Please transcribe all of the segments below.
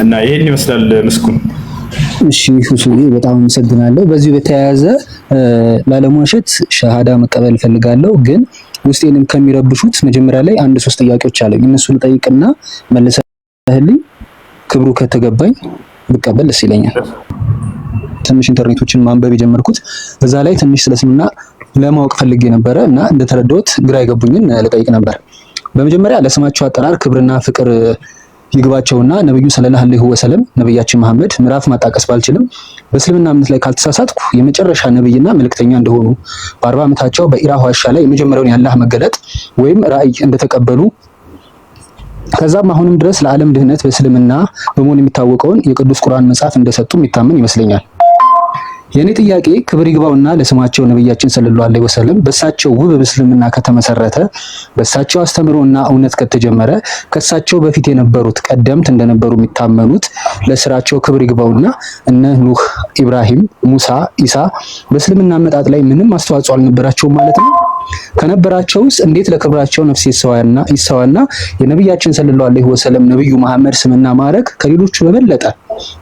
እና ይሄን ይመስላል ምስኩን። እሺ ሁሱዬ በጣም አመሰግናለሁ። በዚህ በተያያዘ ላለሟሸት ሸሃዳ መቀበል ፈልጋለሁ፣ ግን ውስጤንም ከሚረብሹት መጀመሪያ ላይ አንድ ሶስት ጥያቄዎች አሉኝ። እነሱን ጠይቅና መልሰህልኝ ክብሩ ከተገባኝ ብቀበል ደስ ይለኛል። ትንሽ ኢንተርኔቶችን ማንበብ የጀመርኩት በዛ ላይ ትንሽ ስለስምና ለማወቅ ፈልጌ ነበረ እና እንደተረዳሁት ግራ የገቡኝን ልጠይቅ ነበር። በመጀመሪያ ለስማቸው አጠራር ክብርና ፍቅር ይግባቸውና ነብዩ ሰለላሁ ዐለይሂ ወሰለም ነብያችን መሐመድ ምዕራፍ ማጣቀስ ባልችልም በእስልምና እምነት ላይ ካልተሳሳትኩ የመጨረሻ ነብይና መልእክተኛ እንደሆኑ በ40 ዓመታቸው በኢራ ዋሻ ላይ የመጀመሪያውን የአላህ መገለጥ ወይም ራእይ እንደተቀበሉ ከዛም አሁንም ድረስ ለዓለም ድህነት በእስልምና በመሆን የሚታወቀውን የቅዱስ ቁርአን መጽሐፍ እንደሰጡ የሚታመን ይመስለኛል። የኔ ጥያቄ ክብር ይግባውና ለስማቸው ነብያችን ሰለላሁ ዐለይሂ ወሰለም በሳቸው ውብ እስልምና ከተመሰረተ በሳቸው አስተምሮና እውነት ከተጀመረ ከሳቸው በፊት የነበሩት ቀደምት እንደነበሩ የሚታመኑት ለስራቸው ክብር ይግባውና እነ ኑህ፣ ኢብራሂም፣ ሙሳ፣ ኢሳ በእስልምና አመጣጥ ላይ ምንም አስተዋጽኦ አልነበራቸውም ማለት ነው? ከነበራቸውስ እንዴት ለክብራቸው ነፍስ ይሰዋና የነብያችን ሰለላሁ ዐለይሂ ወሰለም ነብዩ መሐመድ ስምና ማዕረግ ከሌሎቹ በበለጠ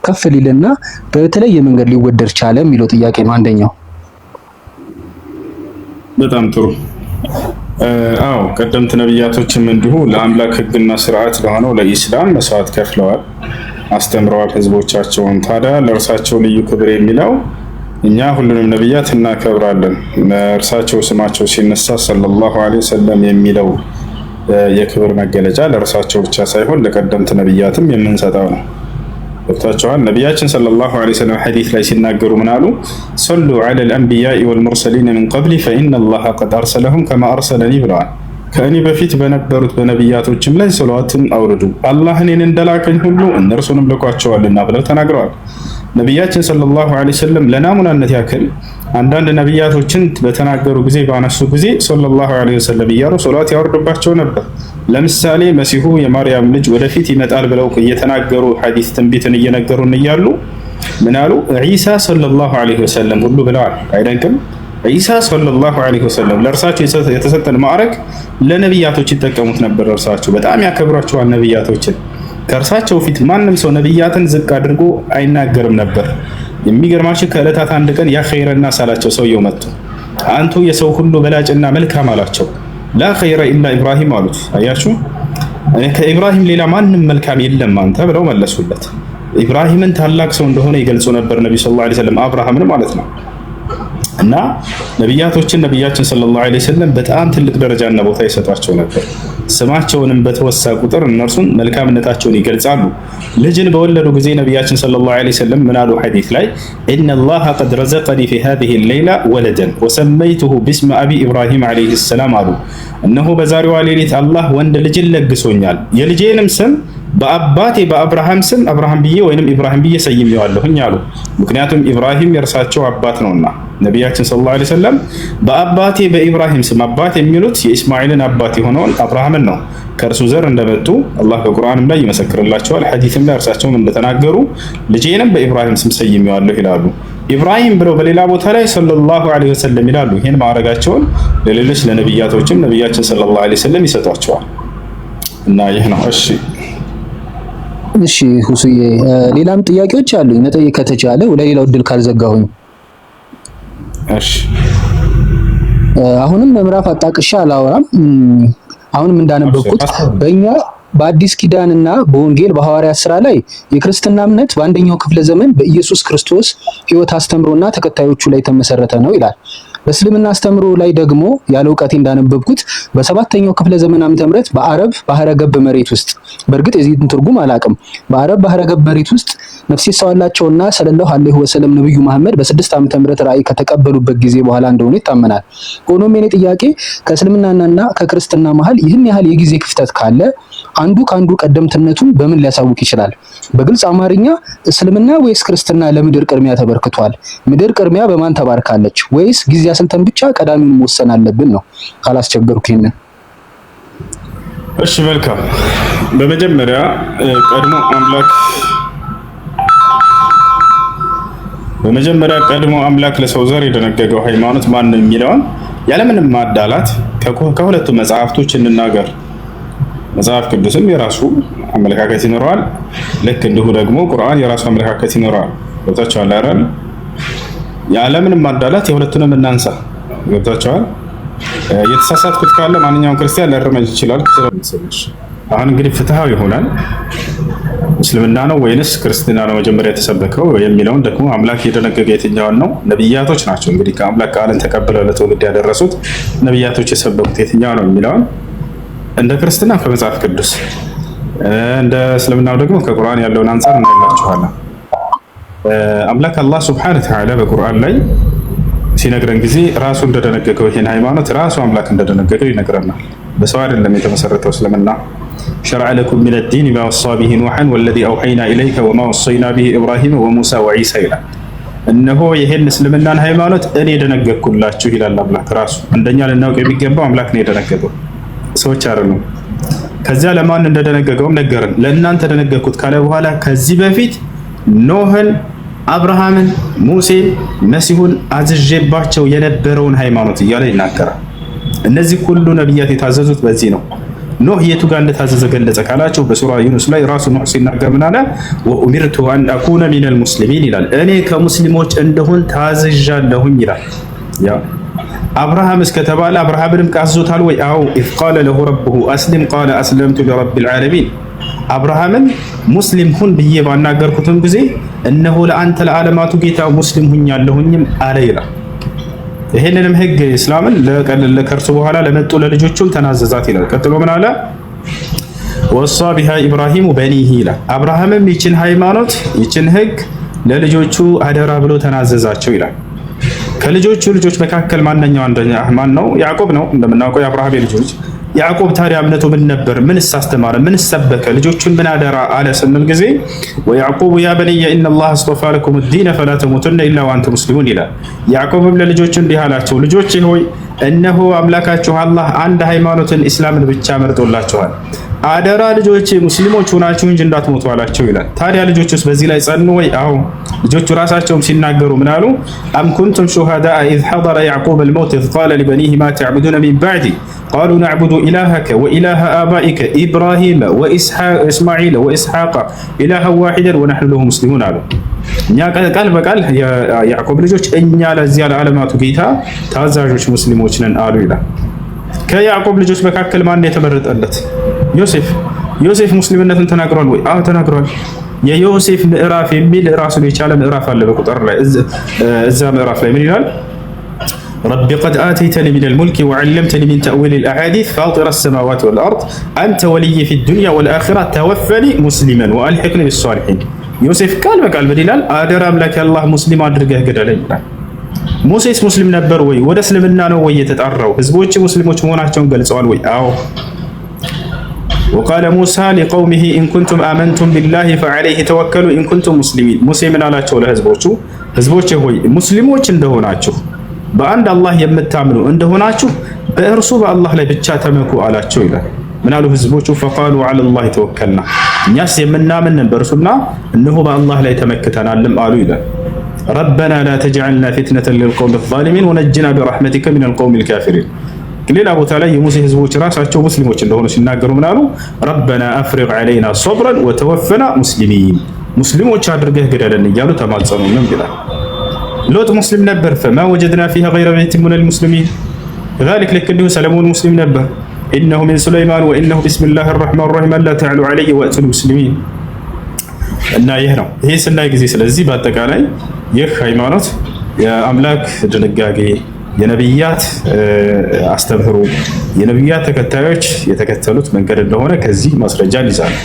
ከፍ ሊልና በተለየ መንገድ ሊወደድ ቻለ የሚለው ጥያቄ ነው አንደኛው። በጣም ጥሩ። አዎ ቀደምት ነብያቶችም እንዲሁ ለአምላክ ሕግና ስርዓት ለሆነው ለኢስላም መስዋዕት ከፍለዋል፣ አስተምረዋል ህዝቦቻቸውን። ታዲያ ለእርሳቸው ልዩ ክብር የሚለው እኛ ሁሉንም ነብያት እናከብራለን። እርሳቸው ስማቸው ሲነሳ ሰለላሁ ዐለይሂ ወሰለም የሚለው የክብር መገለጫ ለእርሳቸው ብቻ ሳይሆን ለቀደምት ነብያትም የምንሰጠው ነው። ወቅታቸዋል ነቢያችን ሰለላሁ ዐለይሂ ወሰለም ሐዲስ ላይ ሲናገሩ ምን አሉ? ሰሉ ዐለል አንቢያኢ ወልሙርሰሊን ሚን ቀብሊ ፈኢነላሃ ቀድ አርሰለሁም ከማ አርሰለኒ ብለዋል። ከእኔ በፊት በነበሩት በነቢያቶችም ላይ ሰለዋትን አውርዱ አላህ እኔን እንደላከኝ ሁሉ እነርሱንም ልኳቸዋልና ብለው ተናግረዋል። ነቢያችን ሰለላሁ ዐለይሂ ወሰለም ለናሙናነት ያክል አንዳንድ ነቢያቶችን በተናገሩ ጊዜ ባነሱ ጊዜ ሰለላሁ ዐለይሂ ወሰለም እያሉ ሰለዋት ያወርዱባቸው ነበር። ለምሳሌ መሲሁ የማርያም ልጅ ወደፊት ይመጣል ብለው እየተናገሩ ሐዲስ ትንቢትን እየነገሩን እያሉ ምን አሉ? ዒሳ ሰለላሁ ዐለይሂ ወሰለም ሁሉ ብለዋል። አይደንቅም? ዒሳ ሰለላሁ ዐለይሂ ወሰለም ለእርሳቸው የተሰጠን ማዕረግ ለነቢያቶች ይጠቀሙት ነበር። እርሳቸው በጣም ያከብሯቸዋል ነቢያቶችን። ከእርሳቸው ፊት ማንም ሰው ነቢያትን ዝቅ አድርጎ አይናገርም ነበር። የሚገርማችሁ ከዕለታት አንድ ቀን ያ ኸይረና ሳላቸው ሰውየው መጡ። አንቱ የሰው ሁሉ በላጭና መልካም አላቸው። ላ ኸይረ ኢላ ኢብራሂም አሉት። አያችሁ ከኢብራሂም ሌላ ማንም መልካም የለም አንተ ብለው መለሱለት። ኢብራሂምን ታላቅ ሰው እንደሆነ ይገልጹ ነበር ነብዩ ሰለላሁ ዐለይሂ ወሰለም አብርሃምን ማለት ነው። እና ነቢያቶችን ነቢያችን ሰለላሁ ዐለይሂ ወሰለም በጣም ትልቅ ደረጃና ቦታ ይሰጧቸው ነበር። ስማቸውንም በተወሳ ቁጥር እነርሱን መልካምነታቸውን ይገልጻሉ። ልጅን በወለዱ ጊዜ ነቢያችን ሰለላሁ ዐለይሂ ወሰለም ምን አሉ ሐዲስ ላይ? ኢነላሃ ቀድ ረዘቀኒ ፊ ሃዚሂ ሌይላ ወለደን ወሰመይቱሁ ቢስሚ አቢ ኢብራሂም ዐለይሂ ሰላም አሉ። እነሆ በዛሬዋ ሌሊት አላህ ወንድ ልጅን ለግሶኛል፣ የልጄንም ስም በአባቴ በአብርሃም ስም አብርሃም ብዬ ወይንም ኢብራሂም ብዬ ሰይሜዋለሁኝ አሉ። ምክንያቱም ኢብራሂም የእርሳቸው አባት ነውና ነቢያችን ሰለላሁ ዐለይሂ ወሰለም በአባቴ በኢብራሂም ስም አባት የሚሉት የኢስማኤልን አባት የሆነውን አብርሃምን ነው። ከእርሱ ዘር እንደመጡ አላህ በቁርአንም ላይ ይመሰክርላቸዋል። ሐዲስም ላይ እርሳቸውም እንደተናገሩ ልጄንም በኢብራሂም ስም ሰይሜዋለሁ ይላሉ። ኢብራሂም ብለው በሌላ ቦታ ላይ ሰለላሁ ዐለይሂ ወሰለም ይላሉ። ይህን ማዕረጋቸውን ለሌሎች ለነቢያቶችም ነቢያችን ሰለላሁ ዐለይሂ ወሰለም ይሰጧቸዋል። እና ይህ ነው። እሺ ሁሱዬ ሌላም ጥያቄዎች አሉኝ መጠየቅ ከተቻለ ለሌላው እድል ካልዘጋሁኝ። እሺ አሁንም ምዕራፍ አጣቅሻ አላወራም። አሁንም እንዳነበብኩት በእኛ በአዲስ ኪዳንና በወንጌል በሐዋርያት ሥራ ላይ የክርስትና እምነት በአንደኛው ክፍለ ዘመን በኢየሱስ ክርስቶስ ሕይወት አስተምሮና ተከታዮቹ ላይ ተመሰረተ ነው ይላል። በእስልምና አስተምሮ ላይ ደግሞ ያለ እውቀቴ እንዳነበብኩት በሰባተኛው ክፍለ ዘመን ዓመተ ምህረት በአረብ ባህረ ገብ መሬት ውስጥ በእርግጥ የዚህን ትርጉም አላውቅም። በአረብ ባህረ ገብ መሬት ውስጥ ነፍስ ይሰዋላቸውና ሰለላሁ ዐለይሂ ወሰለም ነብዩ መሐመድ በ6 ዓመተ ምህረት ራእይ ከተቀበሉበት ጊዜ በኋላ እንደሆነ ይታመናል። ሆኖም የኔ ጥያቄ ከእስልምናና ከክርስትና መሃል ይህን ያህል የጊዜ ክፍተት ካለ አንዱ ከአንዱ ቀደምትነቱን በምን ሊያሳውቅ ይችላል? በግልጽ አማርኛ እስልምና ወይስ ክርስትና ለምድር ቅድሚያ ተበርክቷል? ምድር ቅድሚያ በማን ተባርካለች? ወይስ ጊዜ አስልተን ብቻ ቀዳሚውን መወሰን አለብን ነው? ካላስቸገርኩ ይሄንን። እሺ መልካም። በመጀመሪያ ቀድሞ አምላክ ለሰው ዘር የደነገገው ሃይማኖት ማን ነው የሚለውን ያለምንም ማዳላት ከሁለቱ መጽሐፍቶች እንናገር። መጽሐፍ ቅዱስም የራሱ አመለካከት ይኖረዋል። ልክ እንዲሁ ደግሞ ቁርአን የራሱ አመለካከት ይኖረዋል። ገብታችኋል አይደል? የዓለምንም ማዳላት የሁለቱንም እናንሳ። ገብታችኋል? የተሳሳትኩት ካለ ማንኛውም ክርስቲያን ሊያርመኝ ይችላል። አሁን እንግዲህ ፍትሃዊ ይሆናል። እስልምና ነው ወይንስ ክርስትና ነው መጀመሪያ የተሰበከው የሚለውን ደግሞ አምላክ የደነገገ የትኛውን ነው? ነብያቶች ናቸው እንግዲህ ከአምላክ ቃልን ተቀብለው ለትውልድ ያደረሱት ነብያቶች የሰበኩት የትኛው ነው የሚለውን እንደ ክርስትና ከመጽሐፍ ቅዱስ፣ እንደ እስልምናው ደግሞ ከቁርአን ያለውን አንፃር እናያላችኋለን። አምላክ አላህ ሱብሓነሁ ወተዓላ በቁርአን ላይ ሲነግረን ጊዜ ራሱ እንደደነገገው ይሄን ሃይማኖት ራሱ አምላክ እንደደነገገው ይነግረናል። በሰው አይደለም የተመሰረተው እስልምና። ሸረዐ ለኩም ሚነ ዲን ማ ወሳ ቢሂ ኑሐን ወለዚ አውሐይና ኢለይከ ወማ ወሰይና ቢሂ ኢብራሂም ወሙሳ ወዒሳ ይላል። እነሆ ይሄን እስልምናን ሃይማኖት እኔ የደነገግኩላችሁ ይላል አምላክ ራሱ። አንደኛ ልናውቅ የሚገባው አምላክ ነው የደነገገው፣ ሰዎች አይደሉም። ከዚያ ለማን እንደደነገገውም ነገረን። ለእናንተ ደነገግኩት ካለ በኋላ ከዚህ በፊት ኖህን፣ አብርሃምን፣ ሙሴን፣ መሲሁን አዝዤባቸው የነበረውን ሃይማኖት እያለ ይናገራል። እነዚህ ሁሉ ነቢያት የታዘዙት በዚህ ነው። ኖህ የቱ ጋር እንደታዘዘ ገለጸ ካላችሁ በሱራ ዩኑስ ላይ ራሱ ኖህ ሲናገር ምን አለ? ወኡሚርቱ አን አኩነ ሚነል ሙስሊሚን ይላል። እኔ ከሙስሊሞች እንደሆን ታዝዣለሁኝ ይላል። ያ አብርሃም እስከተባለ አብርሃምንም ቃዞታል ወይ? አዎ። ኢዝ ቃለ ለሁ ረብሁ አስሊም ቃለ አስለምቱ ሊረቢል ዓለሚን። አብርሃምን ሙስሊም ሁን ብዬ ባናገርኩትም ጊዜ እነሆ ለአንተ ለዓለማቱ ጌታ ሙስሊም ሁኛለሁኝም አለ ይላል። ይሄንንም ህግ እስላምን ለከርሱ በኋላ ለመጡ ለልጆቹም ተናዘዛት ይላል። ቀጥሎ ምን አለ? ወሳ ቢሃ ኢብራሂሙ በኒሂ ይላል። አብርሃምም ይችን ሃይማኖት ይችን ህግ ለልጆቹ አደራ ብሎ ተናዘዛቸው ይላል። ከልጆቹ ልጆች መካከል ማንኛው አንደኛ ማን ነው? ያዕቆብ ነው እንደምናውቀው የአብርሃም ልጆች። ያዕቆብ ታዲያ እምነቱ ምን ነበር? ምን አስተማረ? ምን ሰበከ? ልጆቹን ምን አደራ አለ ስንል ጊዜ ወያዕቆብ ያ በንየ ኢነላህ አስጠፋ ለኩም ዲነ ፈላ ተሙቱነ ኢላ ወአንቱም ሙስሊሙን ይላል። ያዕቆብም ለልጆቹ እንዲህ አላቸው፣ ልጆቼ ሆይ እነሆ አምላካችሁ አላህ አንድ ሃይማኖትን ኢስላምን ብቻ መርጦላችኋል። አደራ ልጆቼ ሙስሊሞች ሆናችሁ እንጂ እንዳትሞቱ አላቸው ይላል። ታዲያ ልጆቹስ በዚህ ላይ ጸኑ ወይ? አዎ። ልጆቹ ራሳቸውም ሲናገሩ ምን አሉ? አም ኩንቱም ሹሃዳአ ኢዝ ሐደረ ያዕቁብ አልመውት ኢዝ ቃለ ሊበኒሂ ማ ተዕቡዱነ ሚን ባዕዲ ቃሉ ነዕቡዱ ኢላሀከ ወኢላሀ አባኢከ ኢብራሂመ ወኢስማዒለ ወኢስሐቀ ኢላሀን ዋሒደን ወነሕኑ ለሁ ሙስሊሙን አሉ። እኛ ቃል በቃል የያዕቆብ ልጆች እኛ ለዚያ ለዓለማቱ ጌታ ታዛዦች ሙስሊሞች ነን አሉ ይላል። ከያዕቆብ ልጆች መካከል ማን የተመረጠለት? ዮሴፍ። ዮሴፍ ሙስሊምነትን ተናግሯል ወይ? አዎ ተናግሯል። የዮሴፍ ምዕራፍ የሚል ራሱን የቻለ ምዕራፍ አለ በቁጥር ላይ። እዛ ምዕራፍ ላይ ምን ይላል? ረቢ ቀድ አተይተኒ ሚነል ሙልኪ ወዐለምተኒ ሚን ተእዊሊል አሐዲስ ፋጢረ ሰማዋት ወልአርድ አንተ ወልይ ፊ ዱንያ ወልአኺራ ተወፈኒ ሙስሊመን ወአልሒቅኒ ቢሷሊሒን። ዮሴፍ ቃል በቃል ምን ይላል? አደራ አምላክ አላህ ሙስሊም አድርገህ ግደለኝ ይላል። ሙሴስ ሙስሊም ነበር ወይ? ወደ እስልምና ነው ወይ የተጣራው? ህዝቦች ሙስሊሞች መሆናቸውን ገልጸዋል ወይ? አዎ። ወቃለ ሙሳ ሊቀውሚሂ ኢንኩንቱም አመንቱም ቢላሂ ፈዐለይሂ ተወከሉ ኢንኩንቱም ሙስሊሚን። ሙሴ ምን አላቸው ለህዝቦቹ? ህዝቦች ሆይ ሙስሊሞች እንደሆናችሁ በአንድ አላህ የምታምኑ እንደሆናችሁ በእርሱ በአላህ ላይ ብቻ ተመኩ አላቸው ይላል። ምን አሉ ህዝቦቹ? ፈቃሉ ዐለላሂ ተወከልና፣ እኛስ የምናምን በእርሱና እነሆ በአላህ ላይ ተመክተናልም አሉ ይላል። ረበና ላ ተጅዐልና ፊትነተን ሊልቀውሚ ዛሊሚን ወነጅና ቢረሕመቲከ ሚነል ቀውሚል ካፊሪን። ሌላ ቦታ ላይ የሙሴ ህዝቦች ራሳቸው ሙስሊሞች እንደሆኑ ሲናገሩ ምን አሉ? ረበና አፍሪግ ዐለይና ሶብረን ወተወፈና ሙስሊሚን፣ ሙስሊሞች አድርገህ ግደለን እያሉ ተማጸኑንም ይላል። ሎጥ ሙስሊም ነበር። ፈማ ወጀድና ፊሃ ገይረ በይቲን ሚነል ሙስሊሚን። ከዛሊክ ልክ እንዲሁ ሰለሞን ሙስሊም ነበር። ኢነሁ ሚን ሱለይማን ወኢነሁ ቢስሚላሂ ረሕማን ረሒም አላ ተዕሉ ዐለይየ ወእቱኒ ሙስሊሚን። እና ይህ ነው ይሄ ስናይ ጊዜ ስለዚህ በአጠቃላይ ይህ ሃይማኖት የአምላክ ድንጋጌ፣ የነብያት አስተምህሮ፣ የነብያት ተከታዮች የተከተሉት መንገድ እንደሆነ ከዚህ ማስረጃ እንይዛለን።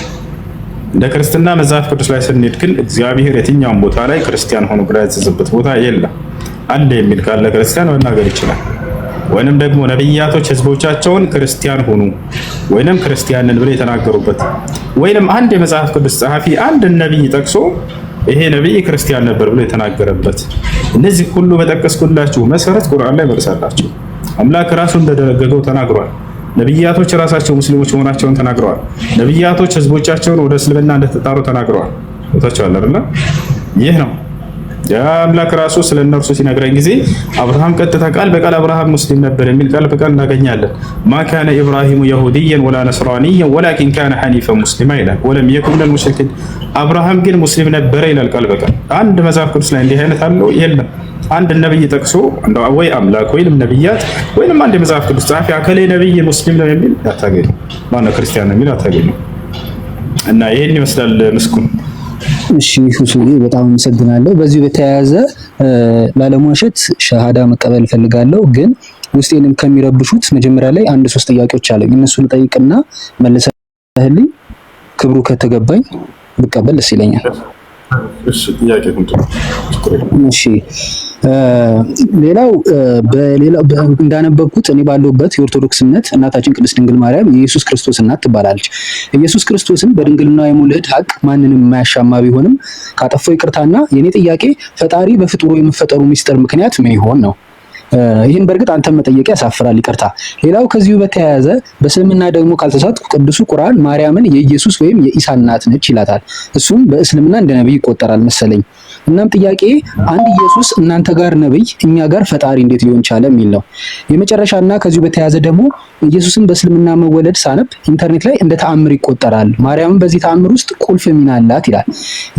እንደ ክርስትና መጽሐፍ ቅዱስ ላይ ስንሄድ ግን እግዚአብሔር የትኛውም ቦታ ላይ ክርስቲያን ሆኖ ብሎ ያዘዘበት ቦታ የለም። አለ የሚል ካለ ክርስቲያን መናገር ይችላል። ወይንም ደግሞ ነብያቶች ህዝቦቻቸውን ክርስቲያን ሆኑ ወይንም ክርስቲያንን ብለው የተናገሩበት ወይንም አንድ የመጽሐፍ ቅዱስ ጸሐፊ አንድ ነብይ ጠቅሶ ይሄ ነብይ ክርስቲያን ነበር ብሎ የተናገረበት እነዚህ ሁሉ በጠቀስኩላችሁ መሰረት ቁርአን ላይ መልሳላችሁ። አምላክ ራሱ እንደደነገገው ተናግሯል። ነብያቶች ራሳቸው ሙስሊሞች መሆናቸውን ተናግረዋል። ነብያቶች ህዝቦቻቸውን ወደ እስልምና እንደተጣሩ ተናግረዋል። ታቻለ አይደል? ይህ ነው የአምላክ ራሱ ስለ እነርሱ ሲነግረን ጊዜ አብርሃም ቀጥታ ቃል በቃል አብርሃም ሙስሊም ነበር የሚል ቃል በቃል እናገኛለን። ማ ካነ ኢብራሂሙ የሁድየን ወላ ነስራንየን ወላኪን ካነ ሐኒፈን ሙስሊማ ይላል። ወለም የኩን ሚነል ሙሽሪኪን አብርሃም ግን ሙስሊም ነበረ ይላል ቃል በቃል። አንድ መጽሐፍ ቅዱስ ላይ እንዲህ አይነት አለው የለም። አንድ ነብይ ጠቅሶ ወይ አምላክ ወይንም ነብያት ወይንም አንድ የመጽሐፍ ቅዱስ ጸሐፊ አከሌ ነብይ ሙስሊም ነው የሚል አታገኙ። ማነው ክርስቲያን ነው የሚል አታገኙ። እና ይሄን ይመስላል ምስኩን። እሺ ሁሱዬ በጣም አመሰግናለሁ። በዚሁ በተያያዘ ላለመዋሸት ሸሃዳ መቀበል ፈልጋለሁ፣ ግን ውስጤንም ከሚረብሹት መጀመሪያ ላይ አንድ ሶስት ጥያቄዎች አሉ። እነሱን ጠይቅና መልሰህልኝ ክብሩ ከተገባኝ ብቀበል ደስ ይለኛል። እሺ ጥያቄ እሺ ሌላው እንዳነበብኩት እኔ ባለሁበት የኦርቶዶክስ እምነት እናታችን ቅድስት ድንግል ማርያም የኢየሱስ ክርስቶስ እናት ትባላለች። ኢየሱስ ክርስቶስን በድንግልና የመውለድ ሀቅ ማንንም የማያሻማ ቢሆንም ካጠፋው ይቅርታና የኔ ጥያቄ ፈጣሪ በፍጡሩ የመፈጠሩ ሚስጥር ምክንያት ምን ይሆን ነው? ይህን በእርግጥ አንተም መጠየቅ ያሳፍራል፣ ይቅርታ። ሌላው ከዚሁ በተያያዘ በእስልምና ደግሞ ካልተሳትኩ ቅዱሱ ቁርአን ማርያምን የኢየሱስ ወይም የኢሳ እናት ነች ይላታል። እሱም በእስልምና እንደ ነብይ ይቆጠራል መሰለኝ። እናም ጥያቄ አንድ ኢየሱስ እናንተ ጋር ነብይ እኛ ጋር ፈጣሪ እንዴት ሊሆን ቻለ የሚል ነው። የመጨረሻና ከዚሁ በተያያዘ ደግሞ ኢየሱስን በእስልምና መወለድ ሳነብ ኢንተርኔት ላይ እንደ ተአምር ይቆጠራል፣ ማርያምን በዚህ ተአምር ውስጥ ቁልፍ ሚና አላት ይላል።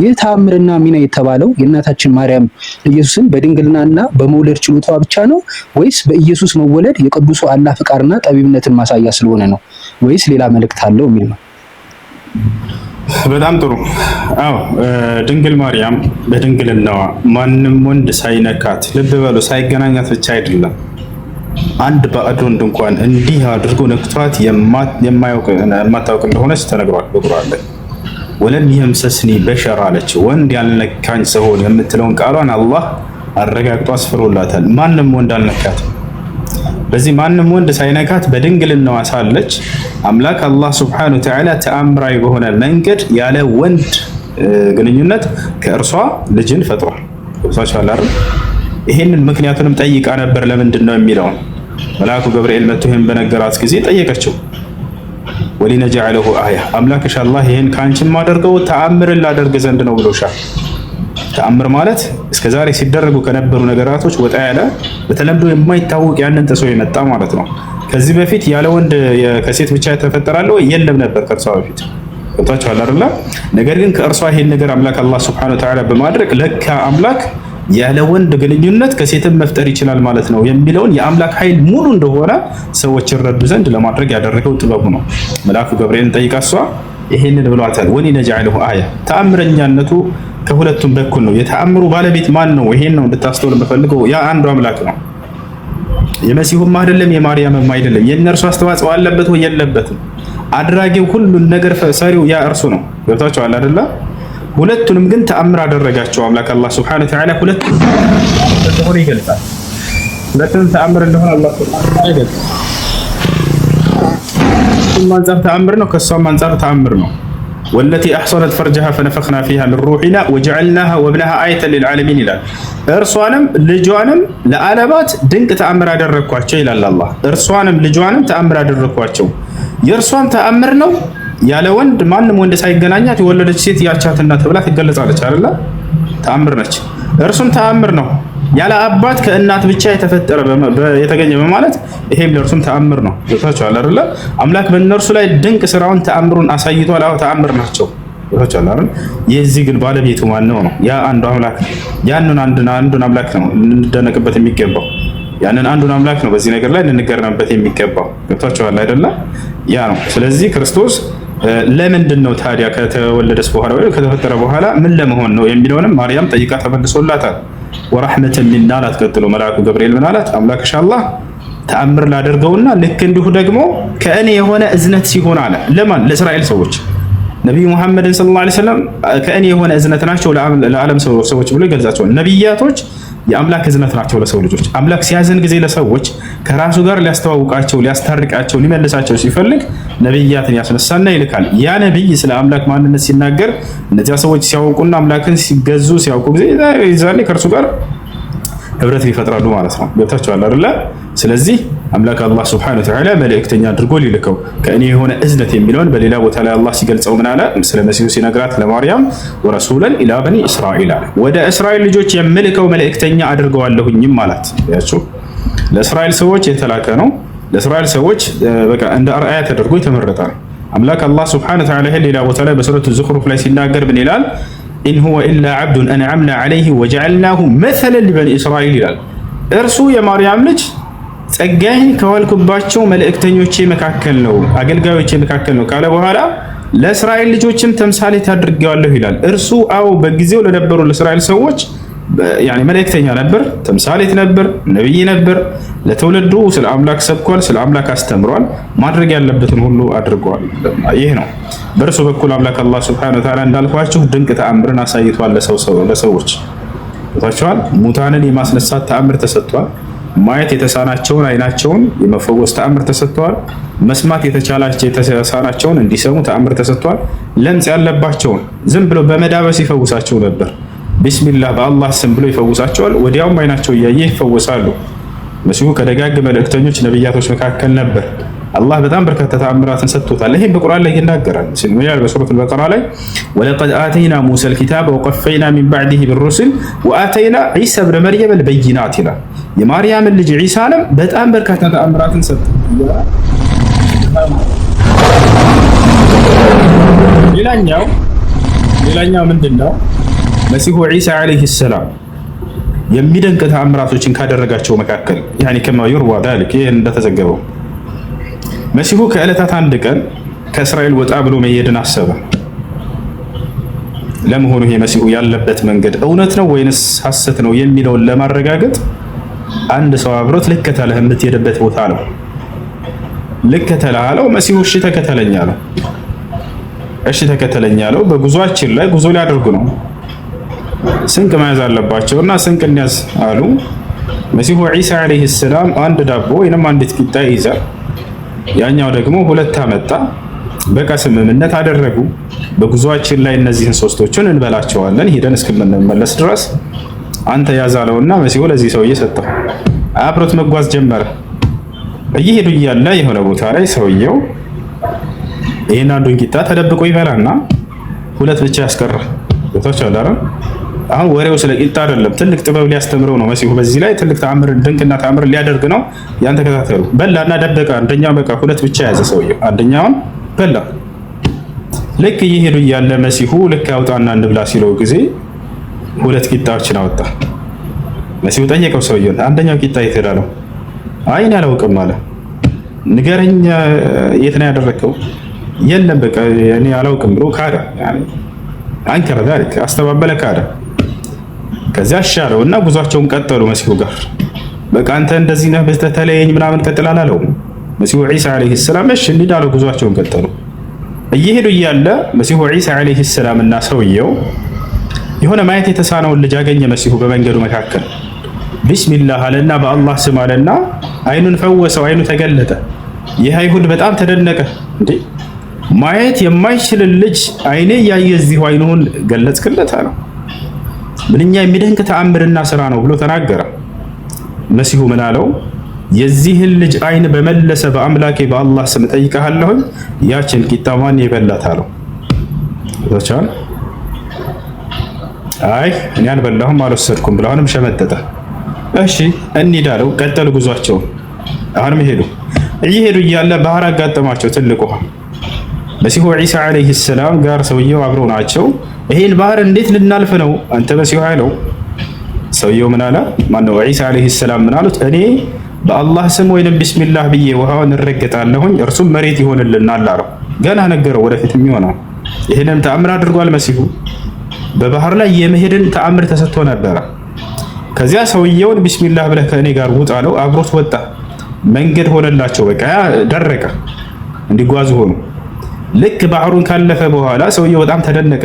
ይህ ተአምርና ሚና የተባለው የእናታችን ማርያም ኢየሱስን በድንግልናና በመውለድ ችሎታዋ ብቻ ነው ወይስ በኢየሱስ መወለድ የቅዱሱ አላህ ፍቃድና ጠቢብነትን ማሳያ ስለሆነ ነው ወይስ ሌላ መልእክት አለው የሚል ነው? በጣም ጥሩ። አዎ ድንግል ማርያም በድንግልናዋ ማንም ወንድ ሳይነካት፣ ልብ በሉ ሳይገናኛት ብቻ አይደለም፣ አንድ ባዕድ ወንድ እንኳን እንዲህ አድርጎ ነክቷት የማታውቅ እንደሆነች ተነግሯል በቁርአን ላይ። ወለም የምሰስኒ በሸር አለች፣ ወንድ ያልነካኝ ሰሆን የምትለውን ቃሏን አላህ አረጋግጦ አስፍሮላታል። ማንም ወንድ አልነካትም። በዚህ ማንም ወንድ ሳይነካት በድንግልናዋ ሳለች አምላክ አላህ ሱብሓነሁ ወተዓላ ተአምራዊ በሆነ መንገድ ያለ ወንድ ግንኙነት ከእርሷ ልጅን ፈጥሯል። ወሳሻላ አይደል? ይሄንን ምክንያቱንም ጠይቃ ነበር። ለምንድን ነው የሚለውን መልአኩ ገብርኤል መጥቶ ይሄን በነገራት ጊዜ ጠየቀችው። ወሊነጀዐለሁ አያ አምላክሽ አላህ ይሄን ካንቺ ማደርገው ተአምርን ላደርግ ዘንድ ነው ብሎሻል። ተአምር ማለት እስከዛሬ ሲደረጉ ከነበሩ ነገራቶች ወጣ ያለ በተለምዶ የማይታወቅ ያንን ጥሶ የመጣ ማለት ነው። ከዚህ በፊት ያለ ወንድ ከሴት ብቻ ተፈጠራለሁ የለም ነበር ከእርሷ በፊት ወጣቻለ አይደል? ነገር ግን ከእርሷ ይሄን ነገር አምላክ አላህ Subhanahu Wa Ta'ala በማድረግ ለካ አምላክ ያለ ወንድ ግንኙነት ከሴትም መፍጠር ይችላል ማለት ነው የሚለውን የአምላክ ኃይል ሙሉ እንደሆነ ሰዎች ይረዱ ዘንድ ለማድረግ ያደረገው ጥበቡ ነው። መልአኩ ገብርኤልን ጠይቃ እሷ ይሄንን ብሏታል። ወሊነጀዐለሁ አያ ተአምረኛነቱ ከሁለቱም በኩል ነው። የተአምሩ ባለቤት ማን ነው? ይሄን ነው እንድታስተውል የምፈልገው። ያ አንዱ አምላክ ነው። የመሲሁም አይደለም የማርያምም አይደለም። የእነርሱ አስተዋጽኦ አለበት ወይ የለበትም? አድራጊው ሁሉን ነገር ሰሪው ያ እርሱ ነው። ገብታችኋል አይደለ? ሁለቱንም ግን ተአምር አደረጋቸው አምላክ አላህ Subhanahu Wa Ta'ala። ሁለቱም እንደሆነ ይገልጻል። ሁለቱም ተአምር እንደሆነ አላህ Subhanahu Wa Ta'ala ይገልጻል። ከሱም አንፃር ተአምር ነው፣ ከሷም አንፃር ተአምር ነው። ወለቲ አሕሰነት ፈርጀሃ ፈነፈኽና ፊሃ ሚን ሩሒና ወጀዐልናሃ ወብነሃ አየተን ሊልዓለሚን ይላል። እርሷንም ልጇንም ለዓለማት ድንቅ ተአምር አደረግኳቸው ይላል አላህ። እርሷንም ልጇንም ተአምር አደረግኳቸው። የእርሷም ተአምር ነው ያለ ወንድ ማንም ወንድ ሳይገናኛት የወለደች ሴት ያቻትና ተብላ ትገለጻለች አይደለ? ተአምር ነች። እርሱም ተአምር ነው ያለ አባት ከእናት ብቻ የተፈጠረ የተገኘ በማለት ይሄም ለእርሱም ተአምር ነው። ገብታችኋል አይደለ? አምላክ በእነርሱ ላይ ድንቅ ስራውን ተአምሩን አሳይቷል። አዎ ተአምር ናቸው። ገብታችኋል አይደል? የዚህ ግን ባለቤቱ ማን ነው? ያ አንዱ አምላክ ነው። ያንን አንዱን አምላክ ነው ልንደነቅበት የሚገባው። ያንን አንዱን አምላክ ነው በዚህ ነገር ላይ ልንገረምበት የሚገባው። ገብታችኋል አይደለ? ያ ነው። ስለዚህ ክርስቶስ ለምንድን ነው ታዲያ ከተወለደስ በኋላ ወይ ከተፈጠረ በኋላ ምን ለመሆን ነው የሚለውንም ማርያም ጠይቃ ተመልሶላታል። ወራህመተን ሚና አላት። ቀጥሎ መልአኩ ገብርኤል ምን አላት? አምላክሽ አላህ ተአምር ላደርገውና ልክ እንዲሁ ደግሞ ከእኔ የሆነ እዝነት ሲሆን አለ። ለማን? ለእስራኤል ሰዎች። ነቢዩ ሙሐመድን ሰለላሁ ዐለይሂ ወሰለም ከእኔ የሆነ እዝነት ናቸው ለዓለም ሰዎች ብሎ ይገልጻቸዋል። ነቢያቶች የአምላክ እዝነት ናቸው ለሰው ልጆች። አምላክ ሲያዝን ጊዜ ለሰዎች ከራሱ ጋር ሊያስተዋውቃቸው፣ ሊያስታርቃቸው፣ ሊመልሳቸው ሲፈልግ ነቢያትን ያስነሳና ይልካል። ያ ነቢይ ስለ አምላክ ማንነት ሲናገር እነዚያ ሰዎች ሲያውቁና አምላክን ሲገዙ ሲያውቁ ጊዜ ዛሬ ከእርሱ ጋር ህብረት ይፈጥራሉ ማለት ነው። ገብታችኋል አይደለ? ስለዚህ አምላክ አላህ ሱብሓነሁ ወተዓላ መልእክተኛ አድርጎ ሊልከው ከእኔ የሆነ እዝነት የሚለውን በሌላ ቦታ ላይ አላህ ሲገልጸው ምን አለ? ስለ መሲሁ ሲነግራት ለማርያም ወረሱለን ኢላ በኒ እስራኤል አለ። ወደ እስራኤል ልጆች የምልከው መልእክተኛ አድርገዋለሁኝም አላት። ያችሁ ለእስራኤል ሰዎች የተላከ ነው። ለእስራኤል ሰዎች በቃ እንደ አርአያ ተደርጎ የተመረጠ ነው። አምላክ አላህ ሱብሓነሁ ወተዓላ ሌላ ቦታ ላይ በሱረቱ ዙኽሩፍ ላይ ሲናገር ምን ይላል? ኢን ሁወ ኢላ ዐብዱን አንዐምና ዐለይሂ ወጀዐልናሁ መሰለን ሊበኒ እስራኤል ይላል። እርሱ የማርያም ልጅ ጸጋዬን ከዋልኩባቸው መልእክተኞቼ መካከል ነው፣ አገልጋዮቼ መካከል ነው ካለ በኋላ ለእስራኤል ልጆችም ተምሳሌት አድርጌዋለሁ ይላል። እርሱ አዎ በጊዜው ለነበሩ ለእስራኤል ሰዎች መልእክተኛ ነበር፣ ተምሳሌት ነበር፣ ነብይ ነበር። ለትውልዱ ስለ አምላክ ሰብኳል፣ ስለ አምላክ አስተምሯል፣ ማድረግ ያለበትን ሁሉ አድርጓል። ይህ ነው በእርሱ በኩል አምላክ አላህ ሱብሓነሁ ወተዓላ እንዳልኳችሁ ድንቅ ተአምርን አሳይቷል። ለሰዎች ታቸዋል። ሙታንን የማስነሳት ተአምር ተሰጥቷል። ማየት የተሳናቸውን አይናቸውን የመፈወስ ተአምር ተሰጥቷል። መስማት የተሳናቸውን እንዲሰሙ ተአምር ተሰጥቷል። ለምጽ ያለባቸውን ዝም ብሎ በመዳበስ ይፈውሳቸው ነበር። ቢስሚላህ በአላህ ስም ብሎ ይፈውሳቸዋል። ወዲያውም አይናቸው እያየ ይፈወሳሉ። መሲሁ ከደጋግ መልእክተኞች ነብያቶች መካከል ነበር። አላህ በጣም በርካታ ተአምራትን ሰጥቶታል። ይሄን በቁርአን ላይ ይናገራል። ሲልሚያል በሱረቱል በቀራ ላይ ወለቀድ አተይና ሙሰል ኪታበ ወቀፈይና ሚን ባዕዲሂ ቢሩሱል ወአተይና ዒሳ ብነ መርየም አልበይናት ይላል። የማርያምን ልጅ ዒሳንም በጣም በርካታ ተአምራትን ሰጥቶ ሌላኛው ምንድነው? መሲሁ ዒሳ ዓለይሂ ሰላም የሚደንቅ ተአምራቶችን ካደረጋቸው መካከል ከማ ዩርዋ ዛሊክ ይህ እንደተዘገበው መሲሁ ከዕለታት አንድ ቀን ከእስራኤል ወጣ ብሎ መሄድን አሰበ። ለመሆኑ ይሄ መሲሁ ያለበት መንገድ እውነት ነው ወይንስ ሐሰት ነው የሚለውን ለማረጋገጥ አንድ ሰው አብሮት ልከተለህ የምትሄድበት ቦታ ነው። ልከተለህ አለው። መሲሁ እሺ ተከተለኝ አለው። እሺ ተከተለኝ አለው። በጉዟችን ላይ ጉዞ ሊያደርጉ ነው። ስንቅ መያዝ አለባቸውና ስንቅ እንያዝ አሉ። መሲሁ ዒሳ ዓለይሂ ሰላም አንድ ዳቦ ወይንም አንዲት ቂጣ ይይዛል። ያኛው ደግሞ ሁለት አመጣ። በቃ ስምምነት አደረጉ። በጉዟችን ላይ እነዚህን ሶስቶችን እንበላቸዋለን ሄደን እስክንመለስ ድረስ አንተ ያዛለውና መሲሁ ለዚህ ሰውዬ ሰጠው። አብሮት መጓዝ ጀመረ። እየሄዱ እያለ የሆነ ቦታ ላይ ሰውየው ይሄን አንዱን ቂጣ ተደብቆ ይበላና ሁለት ብቻ ያስቀራል። ቦታቸው አላረ አሁን ወሬው ስለ ቂጣ አይደለም፣ ትልቅ ጥበብ ሊያስተምረው ነው መሲሁ። በዚህ ላይ ትልቅ ተአምር ድንቅና ተአምር ሊያደርግ ነው። ያን ተከታተሉ። በላና ደበቀ። አንደኛው በቃ ሁለት ብቻ ያዘ ሰውየው፣ አንደኛውን በላ። ልክ እየሄዱ እያለ መሲሁ ልክ አውጣና እንብላ ሲለው ጊዜ ሁለት ቂጣዎችን አወጣ። መሲሁ ጠየቀው ሰውየው፣ አንደኛው ቂጣ የት ሄደ አለው። አይ እኔ አላውቅም አለ። ንገረኝ የት ነው ያደረከው? የለም በቃ እኔ አላውቅም ብሎ ካደ። አንከረ ዛሊክ አስተባበለ፣ ካደ። ከዚያ አሻለው እና ጉዟቸውን ቀጠሉ መሲሁ ጋር። በቃ አንተ እንደዚህ ነህ በተለየኝ ምናምን ቀጥላል አለው መሲሁ ዒሳ ዓለይሂ ሰላም። እሺ እንሂድ አለው። ጉዟቸውን ቀጠሉ። እየሄዱ እያለ መሲሁ ዒሳ ዓለይሂ ሰላም እና ሰውየው የሆነ ማየት የተሳነውን ልጅ አገኘ መሲሁ በመንገዱ መካከል። ቢስሚላህ አለና በአላህ ስም አለና አይኑን ፈወሰው። አይኑ ተገለጠ። ይህ አይሁድ በጣም ተደነቀ። እንዴ ማየት የማይችልን ልጅ አይኔ ያየ እዚሁ አይኑን ገለጽክለት አለው። ምንኛ የሚደንቅ ተአምርና ስራ ነው ብሎ ተናገረ። መሲሁ ምን አለው? የዚህን ልጅ አይን በመለሰ በአምላኬ በአላህ ስም ጠይቀሃለሁኝ ያችን ቂጣ ማን የበላት አለው። ወቻን አይ እኔ አልበላሁም አልወሰድኩም ብሎ አሁንም ሸመጠጠ። እሺ እንሂድ አለው። ቀጠሉ ጉዟቸውን። አሁንም እየሄዱ እያለ ባህር አጋጠማቸው፣ ትልቅ ውሃ። መሲሁ ዒሳ ዓለይሂ ሰላም ጋር ሰውየው አብረው ናቸው። ይሄን ባህር እንዴት ልናልፍ ነው አንተ መሲሁ አለው። ሰውየው ምን አለ? ማነው ዒሳ ዓለይሂ ሰላም ምን አሉት? እኔ በአላህ ስም ወይንም ቢስሚላህ ብዬ ውሃውን እረግጣለሁኝ እርሱም መሬት ይሆንልናል አለው። ገና ነገረው ወደፊት የሚሆነው። ይሄንን ተአምር አድርጓል መሲሁ። በባህር ላይ የመሄድን ተአምር ተሰጥቶ ነበረ። ከዚያ ሰውየውን ቢስሚላህ ብለህ ከእኔ ጋር ውጣ አለው። አብሮት ወጣ። መንገድ ሆነላቸው። በቃ ደረቀ፣ እንዲጓዙ ሆኑ። ልክ ባህሩን ካለፈ በኋላ ሰውየው በጣም ተደነቀ።